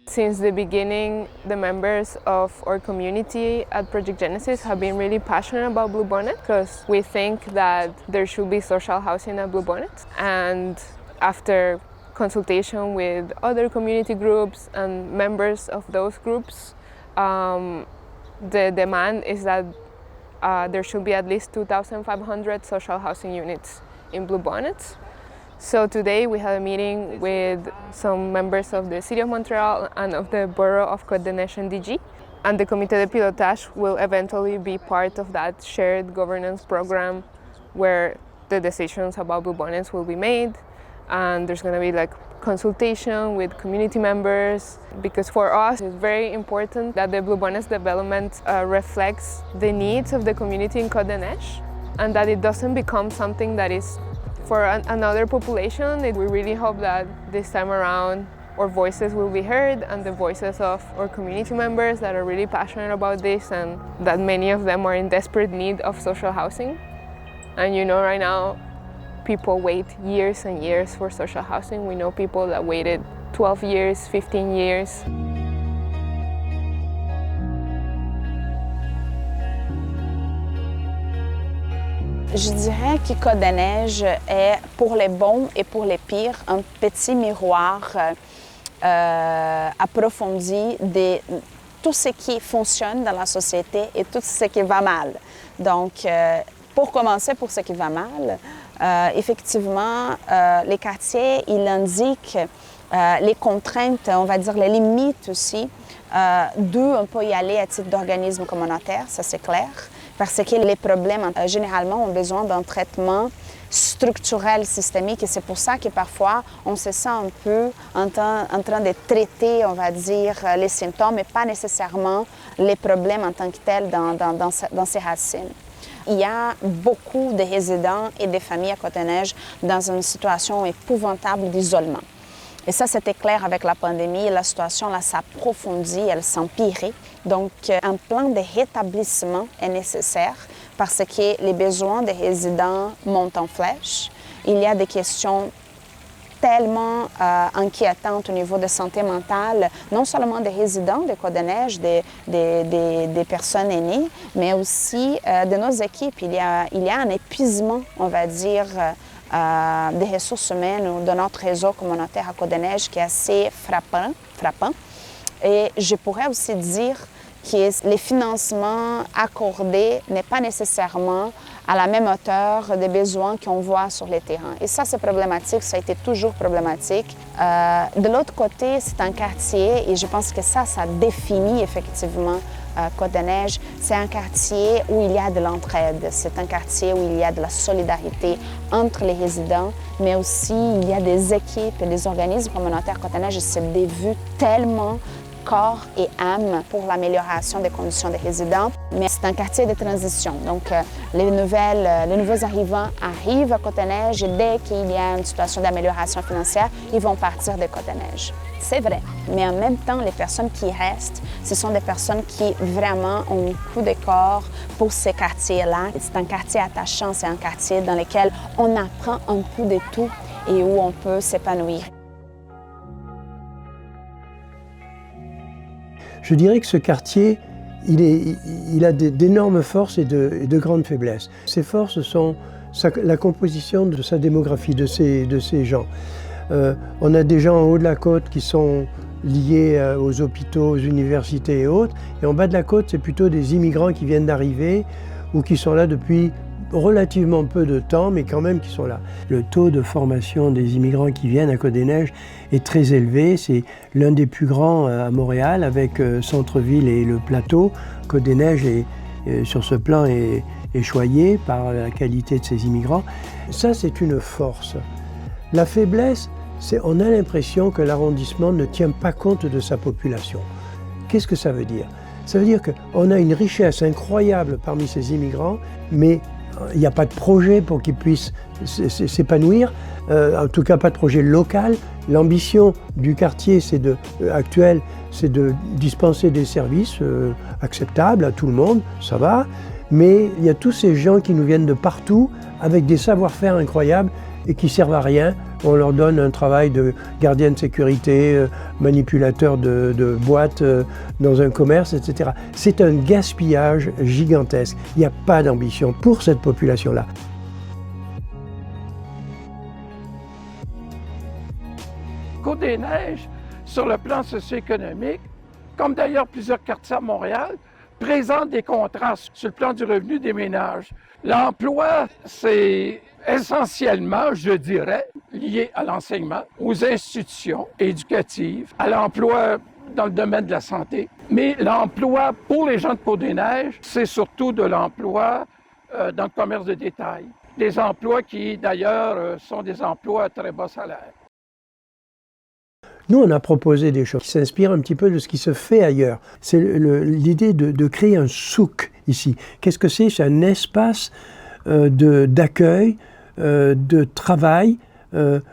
Since the beginning, the members of our community at Project Genesis have been really passionate about Bluebonnet because we think that there should be social housing at Bluebonnet. And after consultation with other community groups and members of those groups, the demand is that there should be at least 2,500 social housing units in Bluebonnet. So today we had a meeting with some members of the City of Montreal and of the Borough of Côte-des-Neiges NDG. And the Comité de Pilotage will eventually be part of that shared governance program where the decisions about Bluebonnets will be made. And there's going to be like consultation with community members, because for us it's very important that the Bluebonnets development reflects the needs of the community in Côte-des-Neiges and that it doesn't become something that is for another population. We really hope that this time around our voices will be heard and the voices of our community members that are really passionate about this, and that many of them are in desperate need of social housing. And you know, right now people wait years and years for social housing. We know people that waited 12 years, 15 years. Je dirais que Côte-des-Neiges est, pour les bons et pour les pires, un petit miroir approfondi de tout ce qui fonctionne dans la société et tout ce qui va mal. Donc, pour commencer, pour ce qui va mal, effectivement, les quartiers, ils indiquent les contraintes, on va dire les limites aussi, d'où on peut y aller à titre d'organisme communautaire, ça c'est clair. Parce que les problèmes, généralement, ont besoin d'un traitement structurel, systémique. Et c'est pour ça que parfois, on se sent un peu en train de traiter, on va dire, les symptômes, mais pas nécessairement les problèmes en tant que tels dans ses racines. Il y a beaucoup de résidents et de familles à Côte-des-Neiges dans une situation épouvantable d'isolement. Et ça, c'était clair avec la pandémie. La situation, là, s'approfondit, elle s'empirait. Donc, un plan de rétablissement est nécessaire parce que les besoins des résidents montent en flèche. Il y a des questions tellement inquiétantes au niveau de santé mentale, non seulement des résidents de Côte-des-Neiges, des personnes aînées, mais aussi de nos équipes. Il y a un épuisement, on va dire, des ressources humaines ou de notre réseau communautaire à Côte-des-Neiges qui est assez frappant. Et je pourrais aussi dire que les financements accordés n'est pas nécessairement à la même hauteur des besoins qu'on voit sur les terrains. Et ça, c'est problématique, ça a été toujours problématique. De l'autre côté, c'est un quartier, et je pense que ça définit effectivement Côte-des-Neiges. C'est un quartier où il y a de l'entraide, c'est un quartier où il y a de la solidarité entre les résidents, mais aussi il y a des équipes et des organismes communautaires. Côte-des-Neiges se dévouent tellement corps et âme pour l'amélioration des conditions des résidents. Mais c'est un quartier de transition. Donc, les nouveaux arrivants arrivent à Côte-des-Neiges et dès qu'il y a une situation d'amélioration financière, ils vont partir de Côte-des-Neiges. C'est vrai, mais en même temps, les personnes qui restent, ce sont des personnes qui vraiment ont un coup de corps pour ces quartiers-là. C'est un quartier attachant, c'est un quartier dans lequel on apprend un peu de tout et où on peut s'épanouir. Je dirais que ce quartier, il a d'énormes forces et de grandes faiblesses. Ses forces sont la composition de sa démographie, de ces gens. On a des gens en haut de la côte qui sont liés aux hôpitaux, aux universités et autres. Et en bas de la côte, c'est plutôt des immigrants qui viennent d'arriver ou qui sont là depuis relativement peu de temps, mais quand même qui sont là. Le taux de formation des immigrants qui viennent à Côte-des-Neiges est très élevé. C'est l'un des plus grands à Montréal, avec Centre-Ville et le plateau. Côte-des-Neiges, sur ce plan, est choyé par la qualité de ces immigrants. Ça, c'est une force. La faiblesse, c'est qu'on a l'impression que l'arrondissement ne tient pas compte de sa population. Qu'est-ce que ça veut dire? Ça veut dire qu'on a une richesse incroyable parmi ces immigrants, mais il n'y a pas de projet pour qu'ils puissent s'épanouir, en tout cas pas de projet local. L'ambition du quartier actuel, c'est de dispenser des services acceptables à tout le monde, ça va, mais il y a tous ces gens qui nous viennent de partout avec des savoir-faire incroyables et qui servent à rien. On leur donne un travail de gardien de sécurité, manipulateur de boîtes dans un commerce, etc. C'est un gaspillage gigantesque. Il n'y a pas d'ambition pour cette population-là. Côte-des-Neiges, sur le plan socio-économique, comme d'ailleurs plusieurs quartiers à Montréal, présente des contrastes sur le plan du revenu des ménages. L'emploi, c'est essentiellement, je dirais, lié à l'enseignement, aux institutions éducatives, à l'emploi dans le domaine de la santé. Mais l'emploi pour les gens de Côte-des-Neiges, c'est surtout de l'emploi dans le commerce de détail. Des emplois qui, d'ailleurs, sont des emplois à très bas salaire. Nous, on a proposé des choses qui s'inspirent un petit peu de ce qui se fait ailleurs. C'est l'idée de créer un souk ici. Qu'est-ce que c'est? C'est un espace d'accueil, de travail,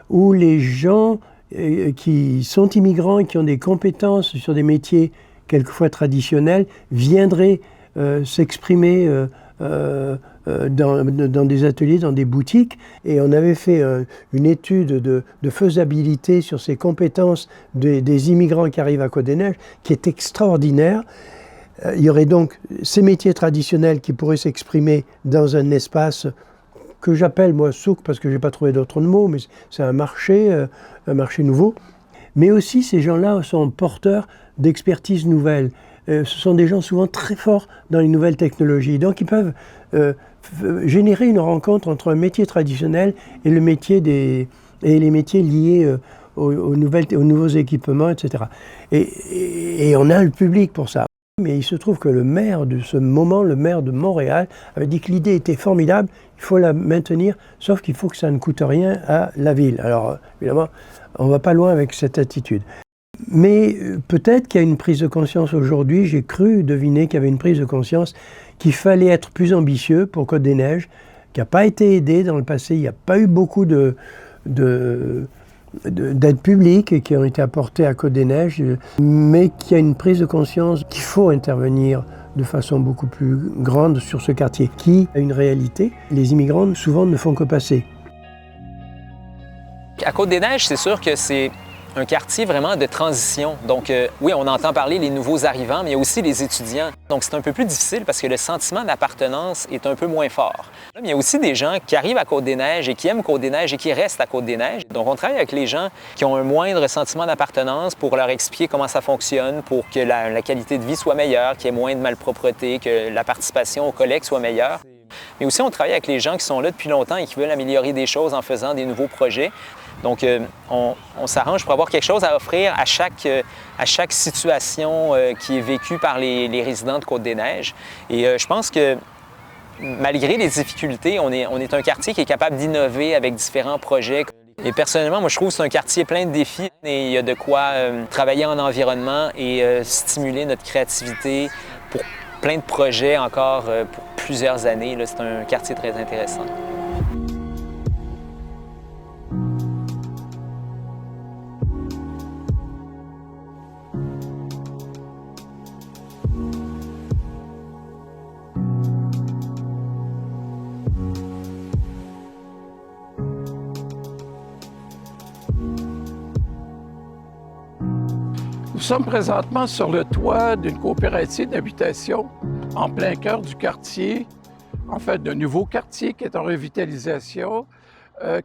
où les gens qui sont immigrants et qui ont des compétences sur des métiers quelquefois traditionnels viendraient s'exprimer dans des ateliers, dans des boutiques. Et on avait fait une étude de faisabilité sur ces compétences des immigrants qui arrivent à Côte-des-Neiges, qui est extraordinaire. Il y aurait donc ces métiers traditionnels qui pourraient s'exprimer dans un espace que j'appelle, moi, souk, parce que je n'ai pas trouvé d'autre mot, mais c'est un marché nouveau. Mais aussi, ces gens-là sont porteurs d'expertise nouvelle. Ce sont des gens souvent très forts dans les nouvelles technologies. Donc, ils peuvent générer une rencontre entre un métier traditionnel et les métiers liés aux nouveaux équipements, etc. Et on a le public pour ça. Mais il se trouve que le maire de ce moment, le maire de Montréal, avait dit que l'idée était formidable, il faut la maintenir, sauf qu'il faut que ça ne coûte rien à la ville. Alors, évidemment, on ne va pas loin avec cette attitude. Mais peut-être qu'il y a une prise de conscience aujourd'hui, j'ai cru deviner qu'il y avait une prise de conscience qu'il fallait être plus ambitieux pour Côte-des-Neiges, qui n'a pas été aidé dans le passé, il n'y a pas eu beaucoup d'aides publiques qui ont été apportées à Côte-des-Neiges, mais qu'il y a une prise de conscience qu'il faut intervenir de façon beaucoup plus grande sur ce quartier, qui a une réalité. Les immigrants, souvent, ne font que passer. À Côte-des-Neiges, c'est sûr que c'est un quartier vraiment de transition. Donc, oui, on entend parler les nouveaux arrivants, mais il y a aussi les étudiants. Donc, c'est un peu plus difficile parce que le sentiment d'appartenance est un peu moins fort. Mais il y a aussi des gens qui arrivent à Côte-des-Neiges et qui aiment Côte-des-Neiges et qui restent à Côte-des-Neiges. Donc, on travaille avec les gens qui ont un moindre sentiment d'appartenance pour leur expliquer comment ça fonctionne, pour que la qualité de vie soit meilleure, qu'il y ait moins de malpropreté, que la participation aux collectes soit meilleure. Mais aussi, on travaille avec les gens qui sont là depuis longtemps et qui veulent améliorer des choses en faisant des nouveaux projets. Donc, on s'arrange pour avoir quelque chose à offrir à chaque situation qui est vécue par les résidents de Côte-des-Neiges. Et je pense que malgré les difficultés, on est un quartier qui est capable d'innover avec différents projets. Et personnellement, moi, je trouve que c'est un quartier plein de défis et il y a de quoi travailler en environnement et stimuler notre créativité pour plein de projets encore pour plusieurs années. C'est un quartier très intéressant. Nous sommes présentement sur le toit d'une coopérative d'habitation en plein cœur du quartier, en fait d'un nouveau quartier qui est en revitalisation,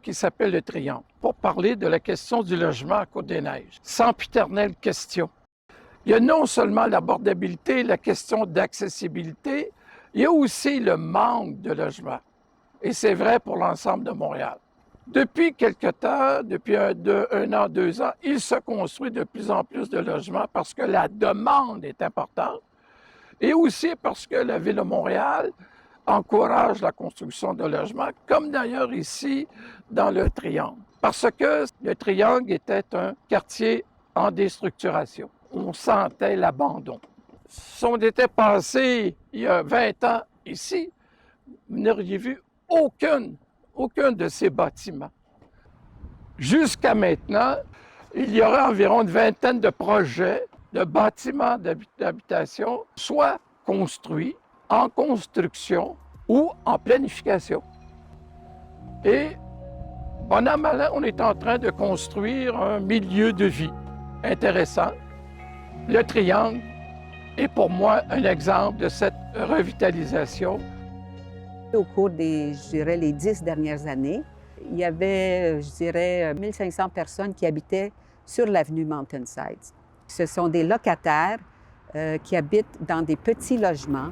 qui s'appelle le Triangle, pour parler de la question du logement à Côte-des-Neiges. Sempiternelle question. Il y a non seulement l'abordabilité, la question d'accessibilité, il y a aussi le manque de logement. Et c'est vrai pour l'ensemble de Montréal. Depuis quelque temps, depuis un an, 2 ans, il se construit de plus en plus de logements parce que la demande est importante et aussi parce que la Ville de Montréal encourage la construction de logements, comme d'ailleurs ici dans le Triangle. Parce que le Triangle était un quartier en déstructuration. On sentait l'abandon. Si on était passé il y a 20 ans ici, vous n'auriez vu aucun de ces bâtiments. Jusqu'à maintenant, il y aurait environ une vingtaine de projets de bâtiments d'habitation, soit construits, en construction ou en planification. Et, bon an, mal an, on est en train de construire un milieu de vie intéressant. Le Triangle est pour moi un exemple de cette revitalisation. Au cours des, je dirais, les 10 dernières années, il y avait, je dirais, 1500 personnes qui habitaient sur l'avenue Mountainside. Ce sont des locataires qui habitent dans des petits logements,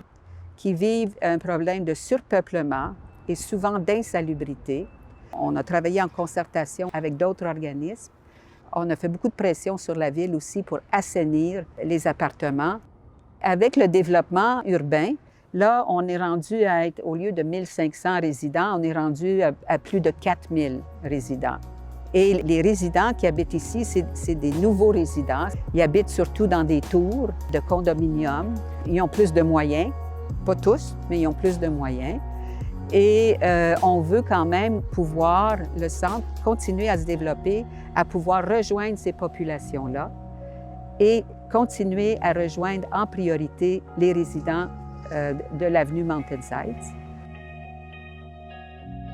qui vivent un problème de surpeuplement et souvent d'insalubrité. On a travaillé en concertation avec d'autres organismes. On a fait beaucoup de pression sur la Ville aussi pour assainir les appartements. Avec le développement urbain, là, on est rendu à être, au lieu de 1500 résidents, on est rendu à plus de 4000 résidents. Et les résidents qui habitent ici, c'est des nouveaux résidents. Ils habitent surtout dans des tours de condominiums. Ils ont plus de moyens, pas tous, mais ils ont plus de moyens. Et on veut quand même pouvoir, le centre, continuer à se développer, à pouvoir rejoindre ces populations-là et continuer à rejoindre en priorité les résidents de l'avenue Mountainside.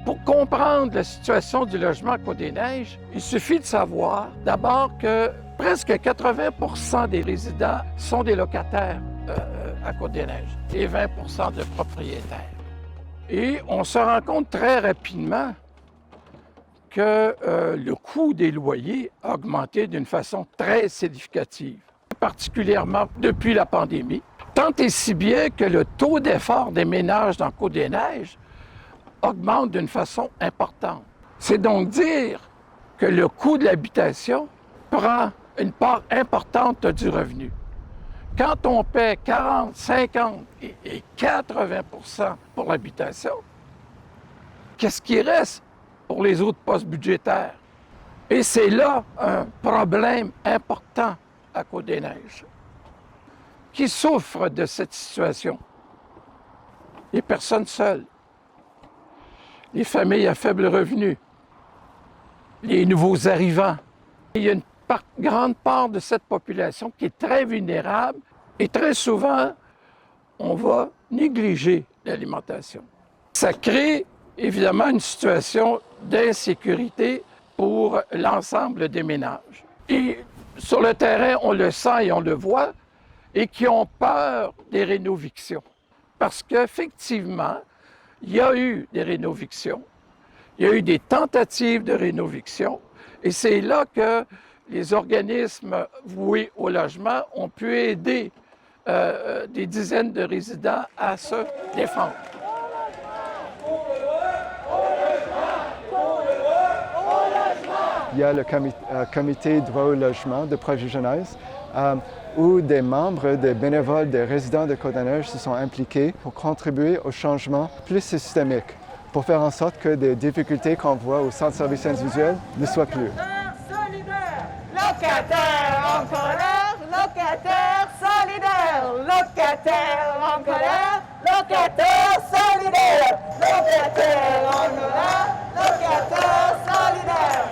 Pour comprendre la situation du logement à Côte-des-Neiges, il suffit de savoir d'abord que presque 80 des résidents sont des locataires à Côte-des-Neiges et 20 de propriétaires. Et on se rend compte très rapidement que le coût des loyers a augmenté d'une façon très significative, particulièrement depuis la pandémie. Tant et si bien que le taux d'effort des ménages dans Côte-des-Neiges augmente d'une façon importante. C'est donc dire que le coût de l'habitation prend une part importante du revenu. Quand on paie 40, 50 et 80 pour l'habitation, qu'est-ce qui reste pour les autres postes budgétaires? Et c'est là un problème important à Côte-des-Neiges. Qui souffrent de cette situation? Les personnes seules, les familles à faible revenu, les nouveaux arrivants. Il y a une grande part de cette population qui est très vulnérable et très souvent, on va négliger l'alimentation. Ça crée évidemment une situation d'insécurité pour l'ensemble des ménages. Et sur le terrain, on le sent et on le voit, et qui ont peur des rénovictions. Parce qu'effectivement, il y a eu des rénovictions, il y a eu des tentatives de rénoviction, et c'est là que les organismes voués au logement ont pu aider des dizaines de résidents à se défendre. il y a le comité droit au logement de Projet Jeunesse, où des membres, des bénévoles, des résidents de Côte-des-Neiges se sont impliqués pour contribuer au changement plus systémique, pour faire en sorte que des difficultés qu'on voit au centre de services individuels ne soient plus. Locataires en colère, locataires solidaires, locataires en colère, locataires solidaires, locataires en colère, locataires solidaires.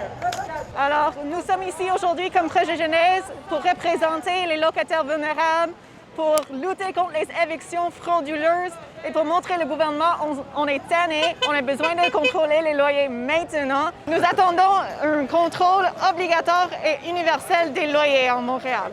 Alors, nous sommes ici aujourd'hui comme Projet Jeunesse pour représenter les locataires vulnérables, pour lutter contre les évictions frauduleuses et pour montrer au gouvernement on est tanné, on a besoin de contrôler les loyers maintenant. Nous attendons un contrôle obligatoire et universel des loyers en Montréal.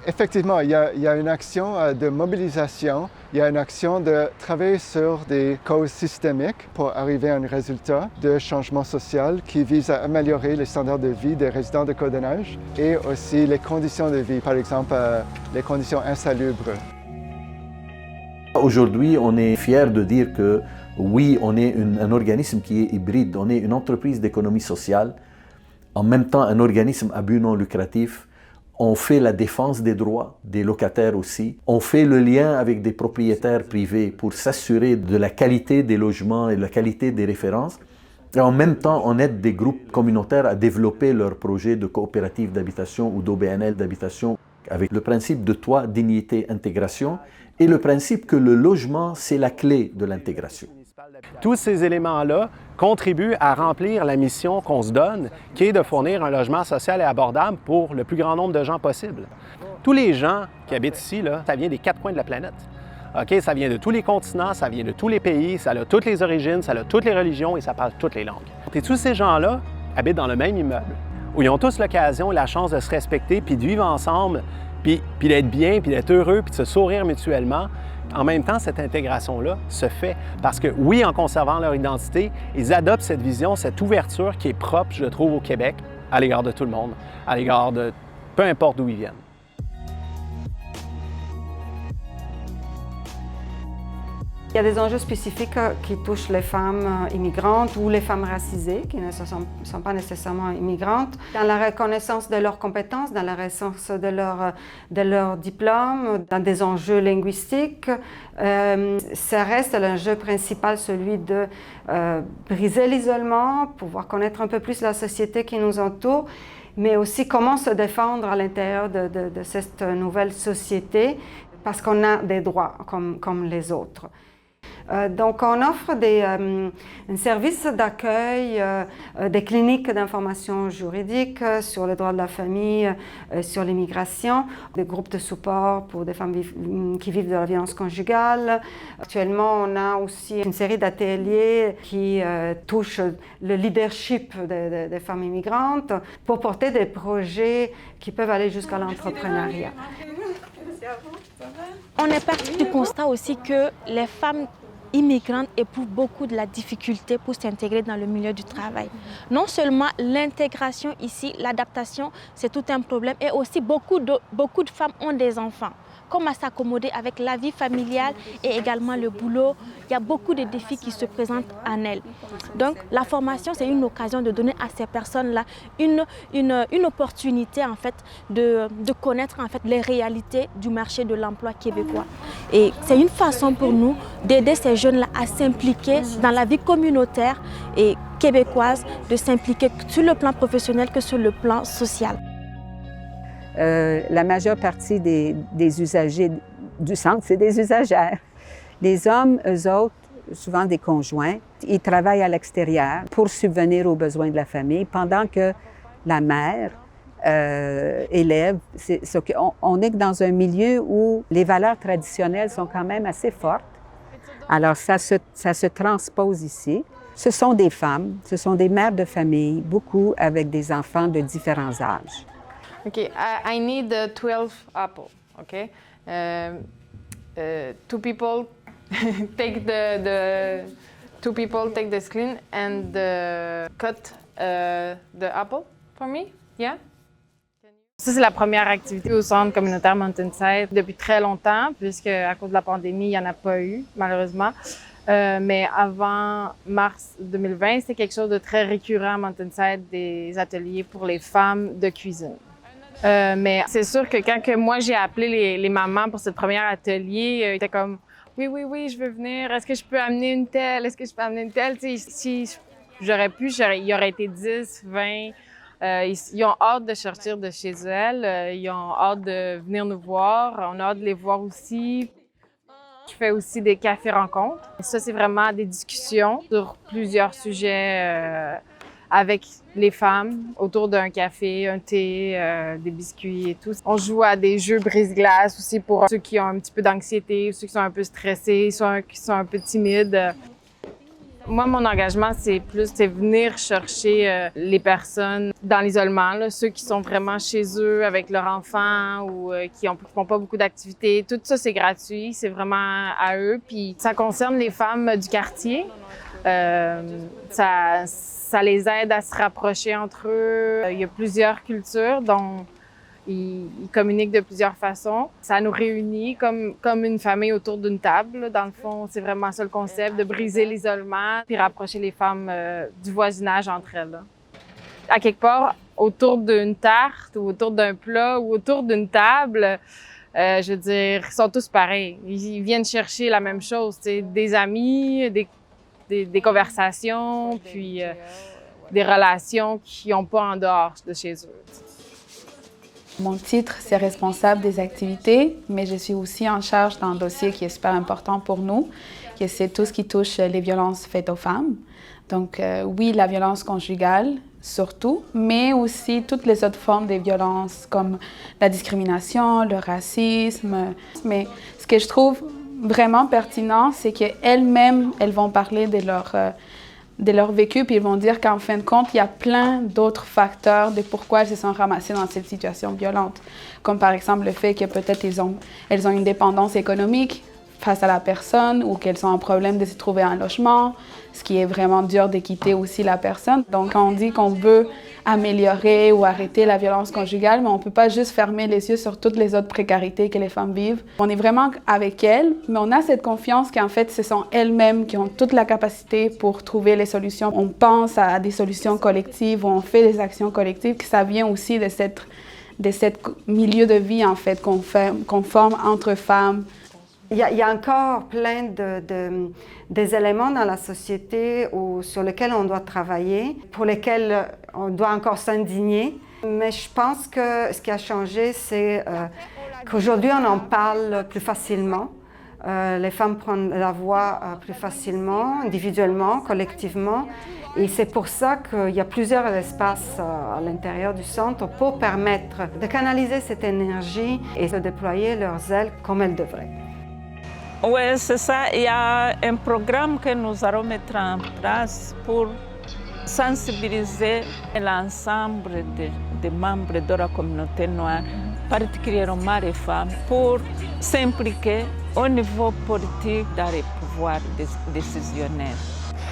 Effectivement, il y a une action de mobilisation, il y a une action de travailler sur des causes systémiques pour arriver à un résultat de changement social qui vise à améliorer les standards de vie des résidents de Côte-des-Neiges et aussi les conditions de vie, par exemple les conditions insalubres. Aujourd'hui, on est fiers de dire que oui, on est un organisme qui est hybride, on est une entreprise d'économie sociale, en même temps un organisme à but non lucratif. On fait la défense des droits des locataires aussi. On fait le lien avec des propriétaires privés pour s'assurer de la qualité des logements et de la qualité des références. Et en même temps, on aide des groupes communautaires à développer leurs projets de coopératives d'habitation ou d'OBNL d'habitation avec le principe de toit, dignité, intégration et le principe que le logement, c'est la clé de l'intégration. Tous ces éléments-là contribuent à remplir la mission qu'on se donne, qui est de fournir un logement social et abordable pour le plus grand nombre de gens possible. Tous les gens qui habitent ici, là, ça vient des 4 coins de la planète. Okay? Ça vient de tous les continents, ça vient de tous les pays, ça a toutes les origines, ça a toutes les religions et ça parle toutes les langues. Et tous ces gens-là habitent dans le même immeuble, où ils ont tous l'occasion et la chance de se respecter, puis de vivre ensemble, puis d'être bien, puis d'être heureux, puis de se sourire mutuellement. En même temps, cette intégration-là se fait parce que, oui, en conservant leur identité, ils adoptent cette vision, cette ouverture qui est propre, je trouve, au Québec, à l'égard de tout le monde, à l'égard de peu importe d'où ils viennent. Il y a des enjeux spécifiques qui touchent les femmes immigrantes ou les femmes racisées, qui ne sont pas nécessairement immigrantes, dans la reconnaissance de leurs compétences, dans la reconnaissance de leur diplôme, dans des enjeux linguistiques. Ça reste l'enjeu principal, celui de briser l'isolement, pouvoir connaître un peu plus la société qui nous entoure, mais aussi comment se défendre à l'intérieur de cette nouvelle société, parce qu'on a des droits comme les autres. Donc, on offre un service d'accueil, des cliniques d'information juridique sur les droits de la famille, sur l'immigration, des groupes de support pour des femmes qui vivent de la violence conjugale. Actuellement, on a aussi une série d'ateliers qui touchent le leadership des femmes immigrantes pour porter des projets qui peuvent aller jusqu'à l'entrepreneuriat. On est parti du constat aussi que les femmes immigrantes éprouvent beaucoup de la difficulté pour s'intégrer dans le milieu du travail. Non seulement l'intégration ici, l'adaptation, c'est tout un problème, et aussi beaucoup de femmes ont des enfants. Comment s'accommoder avec la vie familiale et également le boulot. Il y a beaucoup de défis qui se présentent en elles. Donc la formation, c'est une occasion de donner à ces personnes-là une opportunité en fait, de connaître en fait, les réalités du marché de l'emploi québécois. Et c'est une façon pour nous d'aider ces jeunes-là à s'impliquer dans la vie communautaire et québécoise, de s'impliquer sur le plan professionnel que sur le plan social. La majeure partie des usagers du centre, c'est des usagères. Les hommes, eux autres, souvent des conjoints, ils travaillent à l'extérieur pour subvenir aux besoins de la famille, pendant que la mère élève. On est dans un milieu où les valeurs traditionnelles sont quand même assez fortes. Alors, ça se transpose ici. Ce sont des femmes, ce sont des mères de famille, beaucoup avec des enfants de différents âges. Okay, I need 12 apples, okay? Two people take two people take the screen and cut the apple for me, yeah? Ça, c'est la première activité au centre communautaire Mountainside depuis très longtemps, puisque à cause de la pandémie, il n'y en a pas eu, malheureusement. Mais avant mars 2020, c'était quelque chose de très récurrent à Mountainside, des ateliers pour les femmes de cuisine. Mais c'est sûr que quand moi j'ai appelé les mamans pour ce premier atelier, ils étaient comme « Oui, je veux venir. Est-ce que je peux amener une telle? Est-ce que je peux amener une telle? » Si j'aurais pu, il y aurait été 10, 20. Ils ont hâte de sortir de chez elles. Ils ont hâte de venir nous voir. On a hâte de les voir aussi. Je fais aussi des cafés-rencontres. Ça, c'est vraiment des discussions sur plusieurs sujets avec les femmes autour d'un café, un thé, des biscuits et tout. On joue à des jeux brise-glace aussi pour ceux qui ont un petit peu d'anxiété, ceux qui sont un peu stressés, ceux qui sont un peu timides. Moi, mon engagement, c'est venir chercher les personnes dans l'isolement, ceux qui sont vraiment chez eux avec leurs enfants ou qui font pas beaucoup d'activités. Tout ça, c'est gratuit, c'est vraiment à eux. Puis ça concerne les femmes du quartier. Ça les aide à se rapprocher entre eux. Il y a plusieurs cultures dont ils communiquent de plusieurs façons. Ça nous réunit comme une famille autour d'une table. Dans le fond, c'est vraiment ça le concept, de briser l'isolement puis rapprocher les femmes du voisinage entre elles. À quelque part, autour d'une tarte ou autour d'un plat ou autour d'une table, je veux dire, ils sont tous pareils. Ils viennent chercher la même chose, des amis, des conversations, puis des relations qu'ils n'ont pas en dehors de chez eux. Mon titre, c'est responsable des activités, mais je suis aussi en charge d'un dossier qui est super important pour nous, que c'est tout ce qui touche les violences faites aux femmes. Donc oui, la violence conjugale, surtout, mais aussi toutes les autres formes de violences comme la discrimination, le racisme. Mais ce que je trouve vraiment pertinent, c'est qu'elles-mêmes, elles vont parler de leur vécu, puis ils vont dire qu'en fin de compte, il y a plein d'autres facteurs de pourquoi elles se sont ramassées dans cette situation violente. Comme par exemple le fait que peut-être elles ont une dépendance économique face à la personne ou qu'elles ont un problème de se trouver un logement, ce qui est vraiment dur de quitter aussi la personne. Donc quand on dit qu'on veut améliorer ou arrêter la violence conjugale, mais on ne peut pas juste fermer les yeux sur toutes les autres précarités que les femmes vivent. On est vraiment avec elles, mais on a cette confiance qu'en fait, ce sont elles-mêmes qui ont toute la capacité pour trouver les solutions. On pense à des solutions collectives, on fait des actions collectives, que ça vient aussi de cette milieu de vie en fait qu'on forme entre femmes. Il y a encore plein des éléments dans la société sur lesquels on doit travailler, pour lesquels on doit encore s'indigner. Mais je pense que ce qui a changé, c'est qu'aujourd'hui, on en parle plus facilement. Les femmes prennent la voix plus facilement, individuellement, collectivement. Et c'est pour ça qu'il y a plusieurs espaces à l'intérieur du centre pour permettre de canaliser cette énergie et de déployer leurs ailes comme elles devraient. Oui, c'est ça. Il y a un programme que nous allons mettre en place pour sensibiliser l'ensemble des membres de la communauté noire, particulièrement les femmes, pour s'impliquer au niveau politique dans les pouvoirs décisionnaires.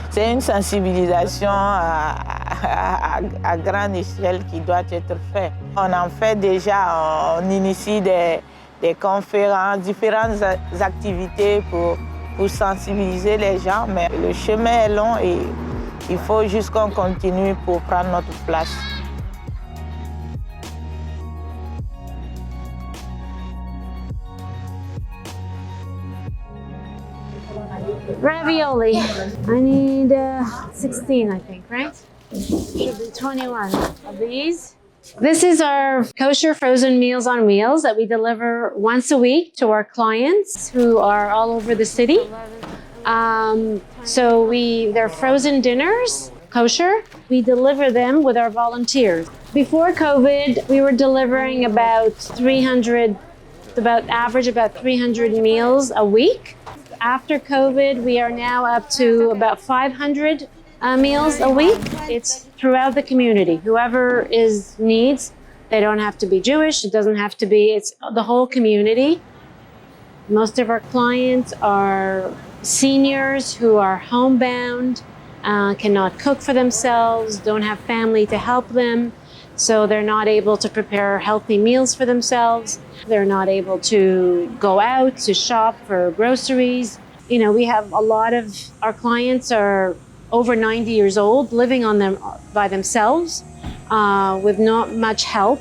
C'est une sensibilisation à grande échelle qui doit être faite. On en fait déjà, on initie des conférences, différentes activités pour sensibiliser les gens, mais le chemin est long et il faut juste qu'on continue pour prendre notre place. Ravioli. I need 16, I think, right? Should be 21 of these. This is our kosher frozen meals on wheels that we deliver once a week to our clients who are all over the city. They're frozen dinners, kosher. We deliver them with our volunteers. Before COVID, we were delivering about 300 meals a week. After COVID, we are now up to about 500 meals a week. It's throughout the community. Whoever needs, they don't have to be Jewish, it doesn't have to be, it's the whole community. Most of our clients are seniors who are homebound, cannot cook for themselves, don't have family to help them, so they're not able to prepare healthy meals for themselves. They're not able to go out to shop for groceries. You know, we have a lot of our clients are over 90 years old, living on them by themselves, with not much help.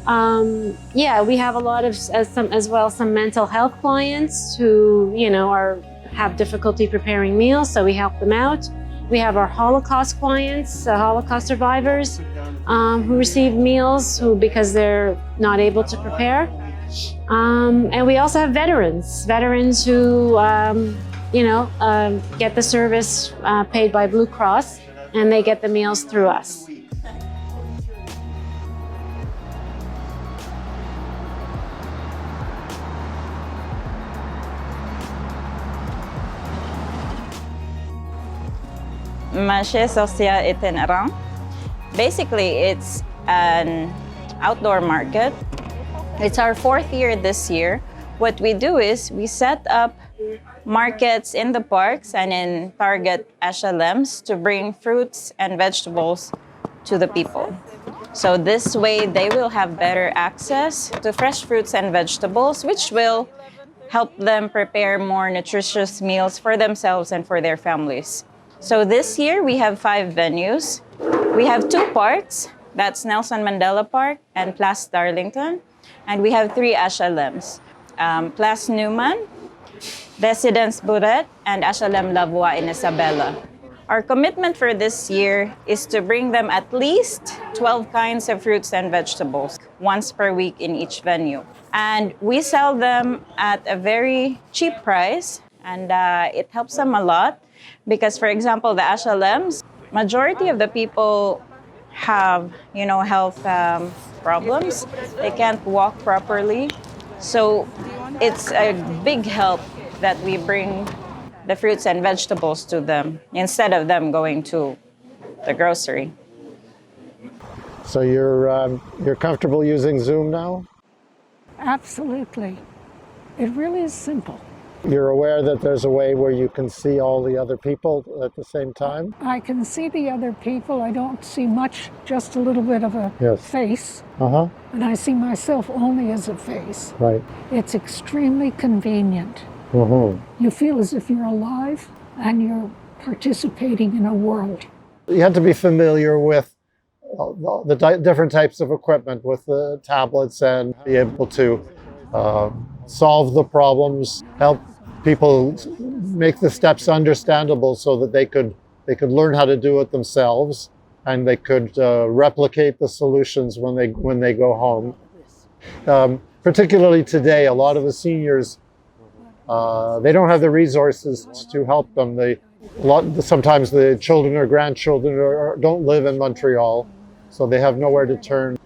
Yeah, we have a lot of some mental health clients who, you know, have difficulty preparing meals, so we help them out. We have our Holocaust clients, Holocaust survivors, who receive meals because they're not able to prepare. And we also have veterans who, you know, get the service paid by Blue Cross, and they get the meals through us. Marché social itinérant. Basically, it's an outdoor market. It's our 4th year this year. What we do is we set up markets in the parks and in target HLMs to bring fruits and vegetables to the people. So this way they will have better access to fresh fruits and vegetables, which will help them prepare more nutritious meals for themselves and for their families. So this year we have 5 venues. We have 2 parks, that's Nelson Mandela Park and Place Darlington. And we have 3 HLMs, Place Newman, Residence Buret, and HLM La Voix in Isabela. Our commitment for this year is to bring them at least 12 kinds of fruits and vegetables once per week in each venue. And we sell them at a very cheap price, and it helps them a lot because, for example, the HLMs, majority of the people have, you know, health problems. They can't walk properly. So it's a big help that we bring the fruits and vegetables to them instead of them going to the grocery. So you're comfortable using Zoom now? Absolutely. It really is simple. You're aware that there's a way where you can see all the other people at the same time? I can see the other people. I don't see much, just a little bit of a face. And I see myself only as a face. Right. It's extremely convenient. You feel as if you're alive and you're participating in a world. You have to be familiar with the different types of equipment with the tablets and be able to solve the problems, help people make the steps understandable so that they could learn how to do it themselves, and they could replicate the solutions when they go home. Particularly today, a lot of the seniors, they don't have the resources to help them. Sometimes the children or grandchildren don't live in Montreal, so they have nowhere to turn.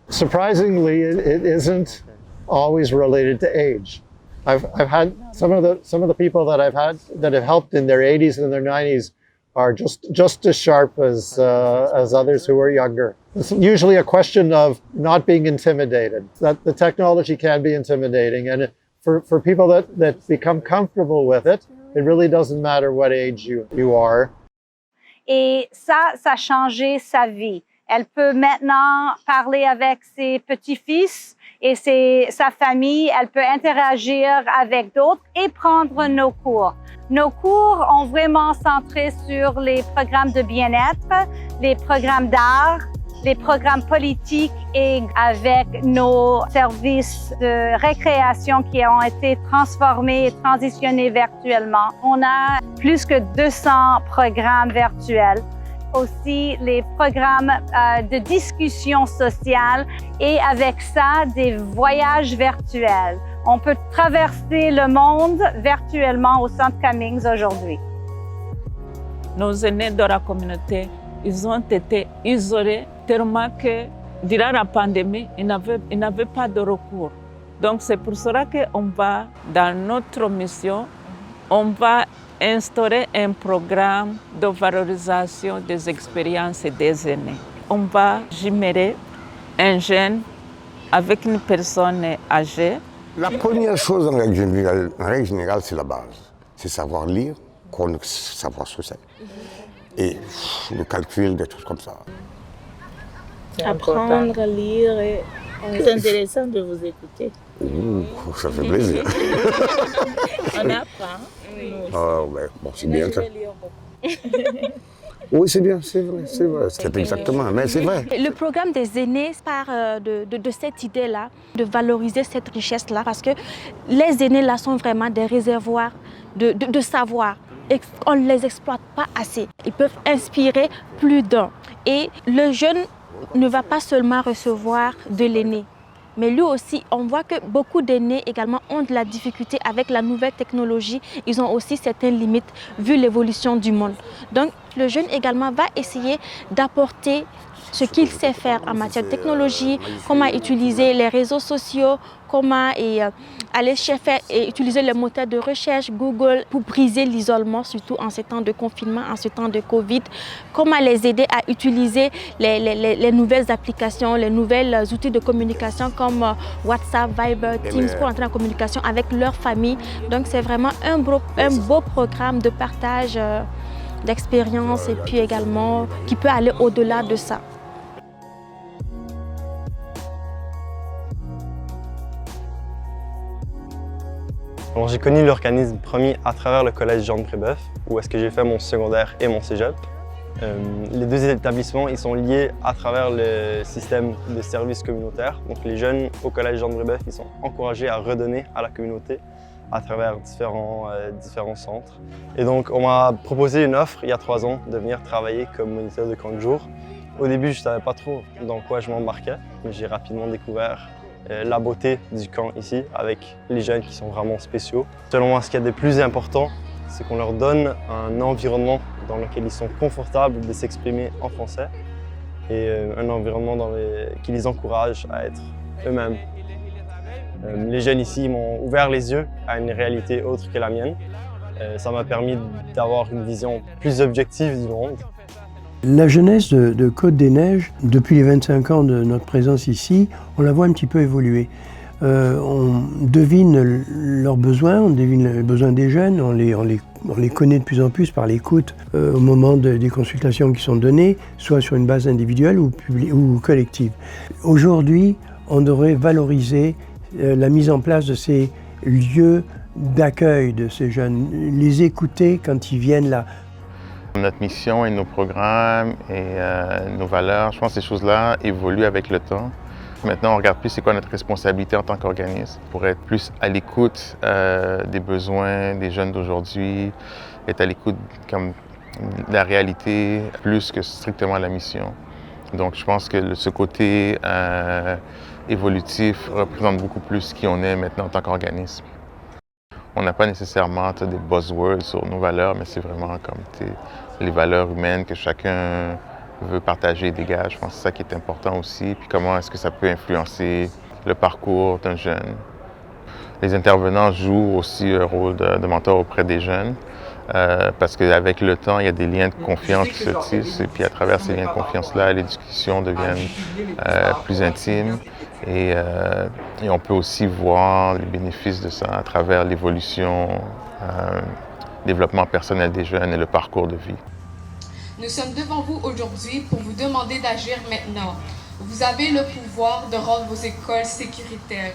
Surprisingly, it isn't always related to age. I've had some of the people that I've had that have helped in their 80s and their 90s are just as sharp as others who are younger. It's usually a question of not being intimidated. That the technology can be intimidating, and for people that become comfortable with it, it really doesn't matter what age you are. Et ça a changé sa vie. Elle peut maintenant parler avec ses petits-fils et sa famille. Elle peut interagir avec d'autres et prendre nos cours. Nos cours ont vraiment centré sur les programmes de bien-être, les programmes d'art, les programmes politiques et avec nos services de récréation qui ont été transformés et transitionnés virtuellement. On a plus que 200 programmes virtuels. Aussi les programmes de discussion sociale et avec ça, des voyages virtuels. On peut traverser le monde virtuellement au Centre Cummings aujourd'hui. Nos aînés de la communauté, ils ont été isolés tellement que durant la pandémie, ils n'avaient pas de recours. Donc c'est pour cela qu'on va, dans notre mission, on va instaurer un programme de valorisation des expériences des aînés. On va jumeler un jeune avec une personne âgée. La première chose en règle générale, c'est la base. C'est savoir lire, savoir ce que c'est. Et le calcul, des trucs comme ça. Apprendre à lire. C'est intéressant de vous écouter. Ça fait plaisir. On apprend. Ouais, bon, c'est bien ça. Oui, c'est bien, c'est vrai, c'est vrai. C'est exactement, mais c'est vrai. Le programme des aînés part de cette idée-là, de valoriser cette richesse-là, parce que les aînés là sont vraiment des réservoirs de savoir. Et on ne les exploite pas assez. Ils peuvent inspirer plus d'un. Et le jeune ne va pas seulement recevoir de l'aîné, mais lui aussi, on voit que beaucoup d'aînés également ont de la difficulté avec la nouvelle technologie. Ils ont aussi certaines limites vu l'évolution du monde. Donc, le jeune également va essayer d'apporter ce qu'il sait faire en matière de technologie, comment utiliser les réseaux sociaux, comment aller faire et utiliser les moteurs de recherche, Google, pour briser l'isolement, surtout en ces temps de confinement, en ce temps de Covid. Comment les aider à utiliser les nouvelles applications, les nouvelles outils de communication comme WhatsApp, Viber, Teams pour entrer en communication avec leur famille. Donc c'est vraiment un beau programme de partage d'expérience et puis également qui peut aller au-delà de ça. Alors, j'ai connu l'organisme premier à travers le collège Jean de Brébeuf, où est-ce que j'ai fait mon secondaire et mon cégep. Les deux établissements ils sont liés à travers le système de services communautaires. Donc les jeunes au collège Jean de Brébeuf ils sont encouragés à redonner à la communauté à travers différents centres. Et donc on m'a proposé une offre il y a 3 ans de venir travailler comme moniteur de camp de jour. Au début je ne savais pas trop dans quoi je m'embarquais, mais j'ai rapidement découvert la beauté du camp ici avec les jeunes qui sont vraiment spéciaux. Selon moi, ce qu'il y a de plus important, c'est qu'on leur donne un environnement dans lequel ils sont confortables de s'exprimer en français et un environnement qui les encourage à être eux-mêmes. Les jeunes ici m'ont ouvert les yeux à une réalité autre que la mienne. Ça m'a permis d'avoir une vision plus objective du monde. La jeunesse de Côte-des-Neiges, depuis les 25 ans de notre présence ici, on la voit un petit peu évoluer. On devine leurs besoins, on devine les besoins des jeunes, on les connaît de plus en plus par l'écoute au moment des consultations qui sont données, soit sur une base individuelle ou collective. Aujourd'hui, on devrait valoriser la mise en place de ces lieux d'accueil de ces jeunes, les écouter quand ils viennent là. Notre mission et nos programmes et nos valeurs, je pense que ces choses-là évoluent avec le temps. Maintenant, on regarde plus c'est quoi notre responsabilité en tant qu'organisme pour être plus à l'écoute des besoins des jeunes d'aujourd'hui, être à l'écoute comme de la réalité plus que strictement la mission. Donc, je pense que ce côté évolutif représente beaucoup plus qui on est maintenant en tant qu'organisme. On n'a pas nécessairement des buzzwords sur nos valeurs, mais c'est vraiment comme les valeurs humaines que chacun veut partager et dégage. Je pense que c'est ça qui est important aussi. Puis comment est-ce que ça peut influencer le parcours d'un jeune. Les intervenants jouent aussi un rôle de mentor auprès des jeunes parce qu'avec le temps, il y a des liens de confiance qui se tissent et puis à travers ces liens de confiance-là, les discussions deviennent plus intimes et on peut aussi voir les bénéfices de ça à travers l'évolution, développement personnel des jeunes et le parcours de vie. Nous sommes devant vous aujourd'hui pour vous demander d'agir maintenant. Vous avez le pouvoir de rendre vos écoles sécuritaires.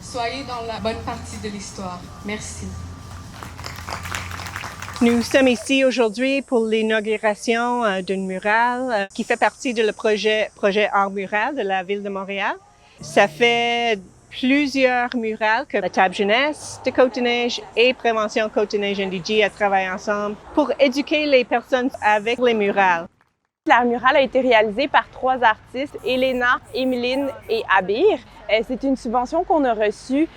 Soyez dans la bonne partie de l'histoire. Merci. Nous sommes ici aujourd'hui pour l'inauguration d'une murale qui fait partie du projet Art Mural de la Ville de Montréal. Ça fait plusieurs murales que la table jeunesse de Côte-des-Neiges et Prévention Côte-des-Neiges NDG a travaillé ensemble pour éduquer les personnes avec les murales. La murale a été réalisée par 3 artistes, Elena, Emeline et Abir. C'est une subvention qu'on a reçue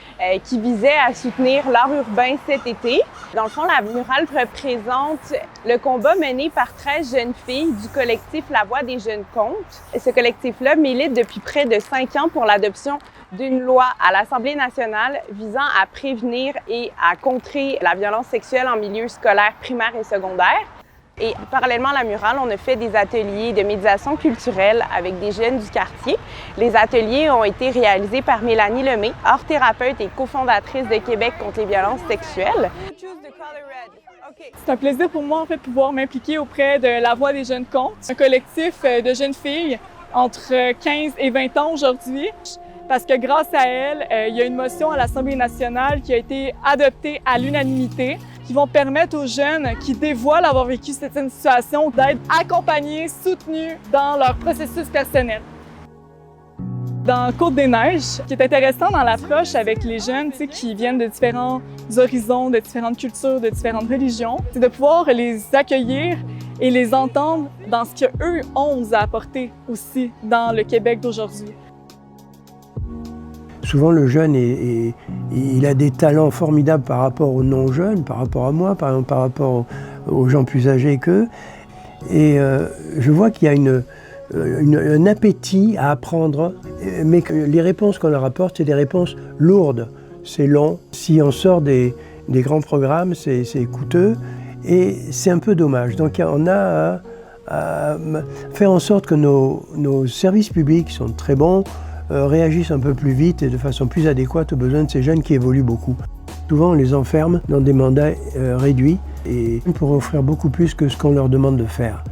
qui visait à soutenir l'art urbain cet été. Dans le fond, la murale représente le combat mené par 13 jeunes filles du collectif La Voix des jeunes contes. Ce collectif-là milite depuis près de 5 ans pour l'adoption d'une loi à l'Assemblée nationale visant à prévenir et à contrer la violence sexuelle en milieu scolaire primaire et secondaire. Et parallèlement à la murale, on a fait des ateliers de médiation culturelle avec des jeunes du quartier. Les ateliers ont été réalisés par Mélanie Lemay, art thérapeute et cofondatrice de Québec contre les violences sexuelles. C'est un plaisir pour moi de pouvoir m'impliquer auprès de La Voix des jeunes contes, un collectif de jeunes filles entre 15 et 20 ans aujourd'hui. Parce que grâce à elle, il y a une motion à l'Assemblée nationale qui a été adoptée à l'unanimité qui vont permettre aux jeunes qui dévoilent avoir vécu certaines situations d'être accompagnés, soutenus dans leur processus personnel. Dans Côte-des-Neiges, ce qui est intéressant dans l'approche avec les jeunes qui viennent de différents horizons, de différentes cultures, de différentes religions, c'est de pouvoir les accueillir et les entendre dans ce qu'eux ont à apporter aussi dans le Québec d'aujourd'hui. Souvent, le jeune, il a des talents formidables par rapport aux non-jeunes, par rapport à moi, par rapport aux gens plus âgés qu'eux. Et je vois qu'il y a un appétit à apprendre, mais que les réponses qu'on leur apporte, c'est des réponses lourdes. C'est long. Si on sort des grands programmes, c'est coûteux et c'est un peu dommage. Donc on a à faire en sorte que nos services publics sont très bons, réagissent un peu plus vite et de façon plus adéquate aux besoins de ces jeunes qui évoluent beaucoup. Souvent, on les enferme dans des mandats réduits et pour offrir beaucoup plus que ce qu'on leur demande de faire.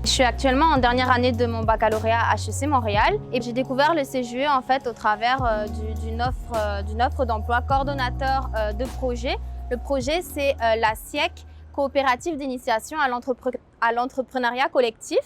Je suis actuellement en dernière année de mon baccalauréat à HEC Montréal et j'ai découvert le CJE en fait au travers d'une offre d'emploi coordonnateur de projet. Le projet, c'est la SIEC, Coopérative d'initiation à l'entrepreneuriat collectif.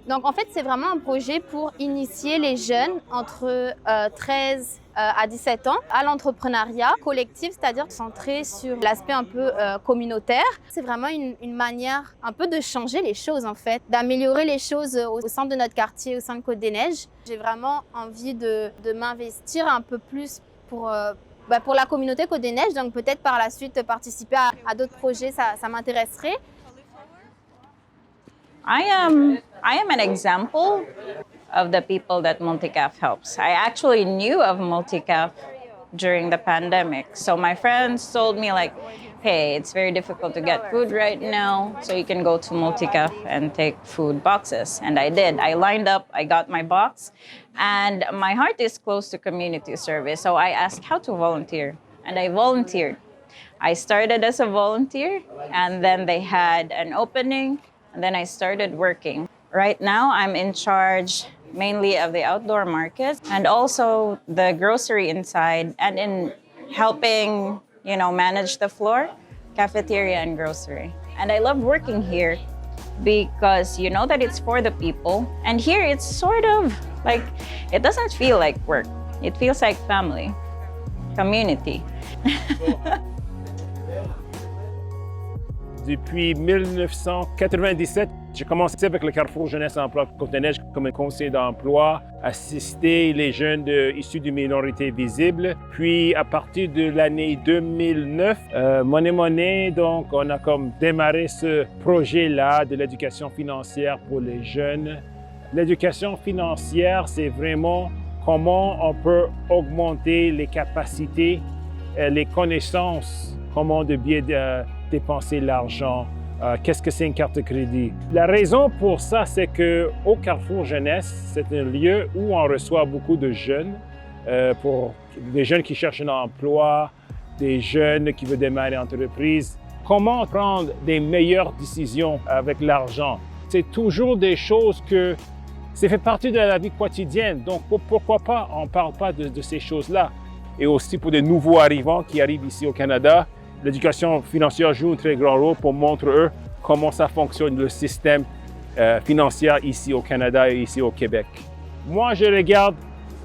Donc en fait, c'est vraiment un projet pour initier les jeunes entre 13 à 17 ans à l'entrepreneuriat collectif, c'est-à-dire centré sur l'aspect un peu communautaire. C'est vraiment une manière un peu de changer les choses en fait, d'améliorer les choses au sein de notre quartier, au sein de Côte-des-Neiges. J'ai vraiment envie de m'investir un peu plus pour la communauté Côte-des-Neiges, donc peut-être par la suite participer à d'autres projets, ça m'intéresserait. I am an example of the people that Multicaf helps. I actually knew of Multicaf during the pandemic. So my friends told me like, hey, it's very difficult to get food right now, so you can go to Multicaf and take food boxes. And I did. I lined up, I got my box, and my heart is close to community service. So I asked how to volunteer, and I volunteered. I started as a volunteer, and then they had an opening, and then I started working. Right now, I'm in charge mainly of the outdoor market and also the grocery inside and in helping, manage the floor, cafeteria and grocery. And I love working here because you know that it's for the people. And here it's sort of like, it doesn't feel like work. It feels like family, community. Depuis 1997, j'ai commencé avec le Carrefour Jeunesse Emploi Côte-des-Neiges comme conseiller d'emploi, assister les jeunes issus de minorités visibles. Puis à partir de l'année 2009, Monnaie, donc on a comme démarré ce projet-là de l'éducation financière pour les jeunes. L'éducation financière, c'est vraiment comment on peut augmenter les capacités, les connaissances, comment de bien dépenser l'argent, qu'est-ce que c'est une carte de crédit. La raison pour ça, c'est qu'au Carrefour Jeunesse, c'est un lieu où on reçoit beaucoup de jeunes, pour des jeunes qui cherchent un emploi, des jeunes qui veulent démarrer une entreprise. Comment prendre des meilleures décisions avec l'argent? C'est toujours des choses que ça fait partie de la vie quotidienne, donc pourquoi pas on ne parle pas de ces choses-là. Et aussi pour des nouveaux arrivants qui arrivent ici au Canada, l'éducation financière joue un très grand rôle pour montrer eux comment ça fonctionne le système financier ici au Canada et ici au Québec. Moi, je regarde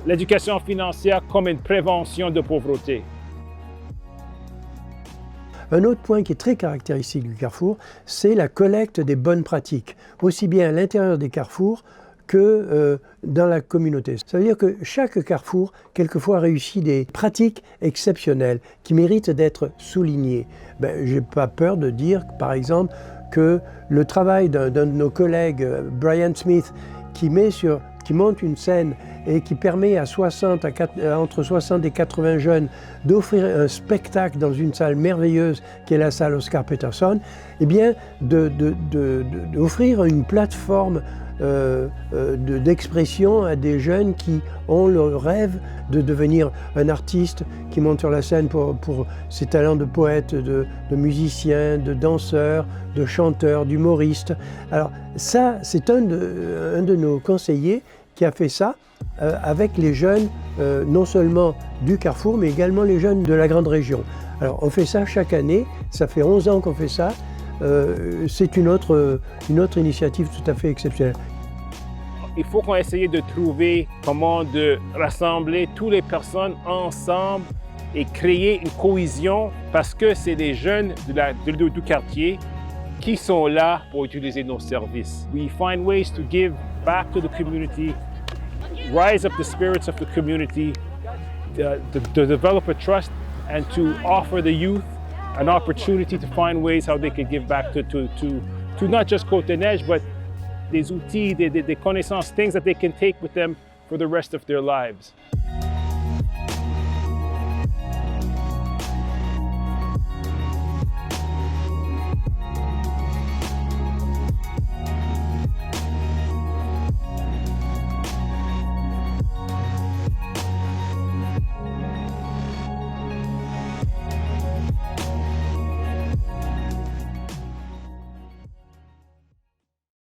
l'éducation financière comme une prévention de pauvreté. Un autre point qui est très caractéristique du Carrefour, c'est la collecte des bonnes pratiques, aussi bien à l'intérieur des carrefours que dans la communauté. Ça veut dire que chaque carrefour, quelquefois, réussit des pratiques exceptionnelles qui méritent d'être soulignées. Je n'ai pas peur de dire, par exemple, que le travail d'un de nos collègues, Brian Smith, qui monte une scène et qui permet à entre 60 et 80 jeunes d'offrir un spectacle dans une salle merveilleuse qui est la salle Oscar Peterson, eh bien, d'offrir une plateforme d'expression à des jeunes qui ont le rêve de devenir un artiste, qui monte sur la scène pour ses talents de poète, de musicien, de danseur, de chanteur, d'humoriste. Alors ça, c'est un de nos conseillers qui a fait ça avec les jeunes, non seulement du Carrefour, mais également les jeunes de la grande région. Alors on fait ça chaque année, ça fait 11 ans qu'on fait ça. C'est une autre initiative tout à fait exceptionnelle. Il faut qu'on essaye de trouver comment de rassembler toutes les personnes ensemble et créer une cohésion parce que c'est les jeunes du quartier qui sont là pour utiliser nos services. We find ways to give back to the community, rise up the spirits of the community, to develop a trust and to offer the youth an opportunity to find ways how they can give back to not just Côte-des-Neiges, but des outils, des connaissances, things that they can take with them for the rest of their lives.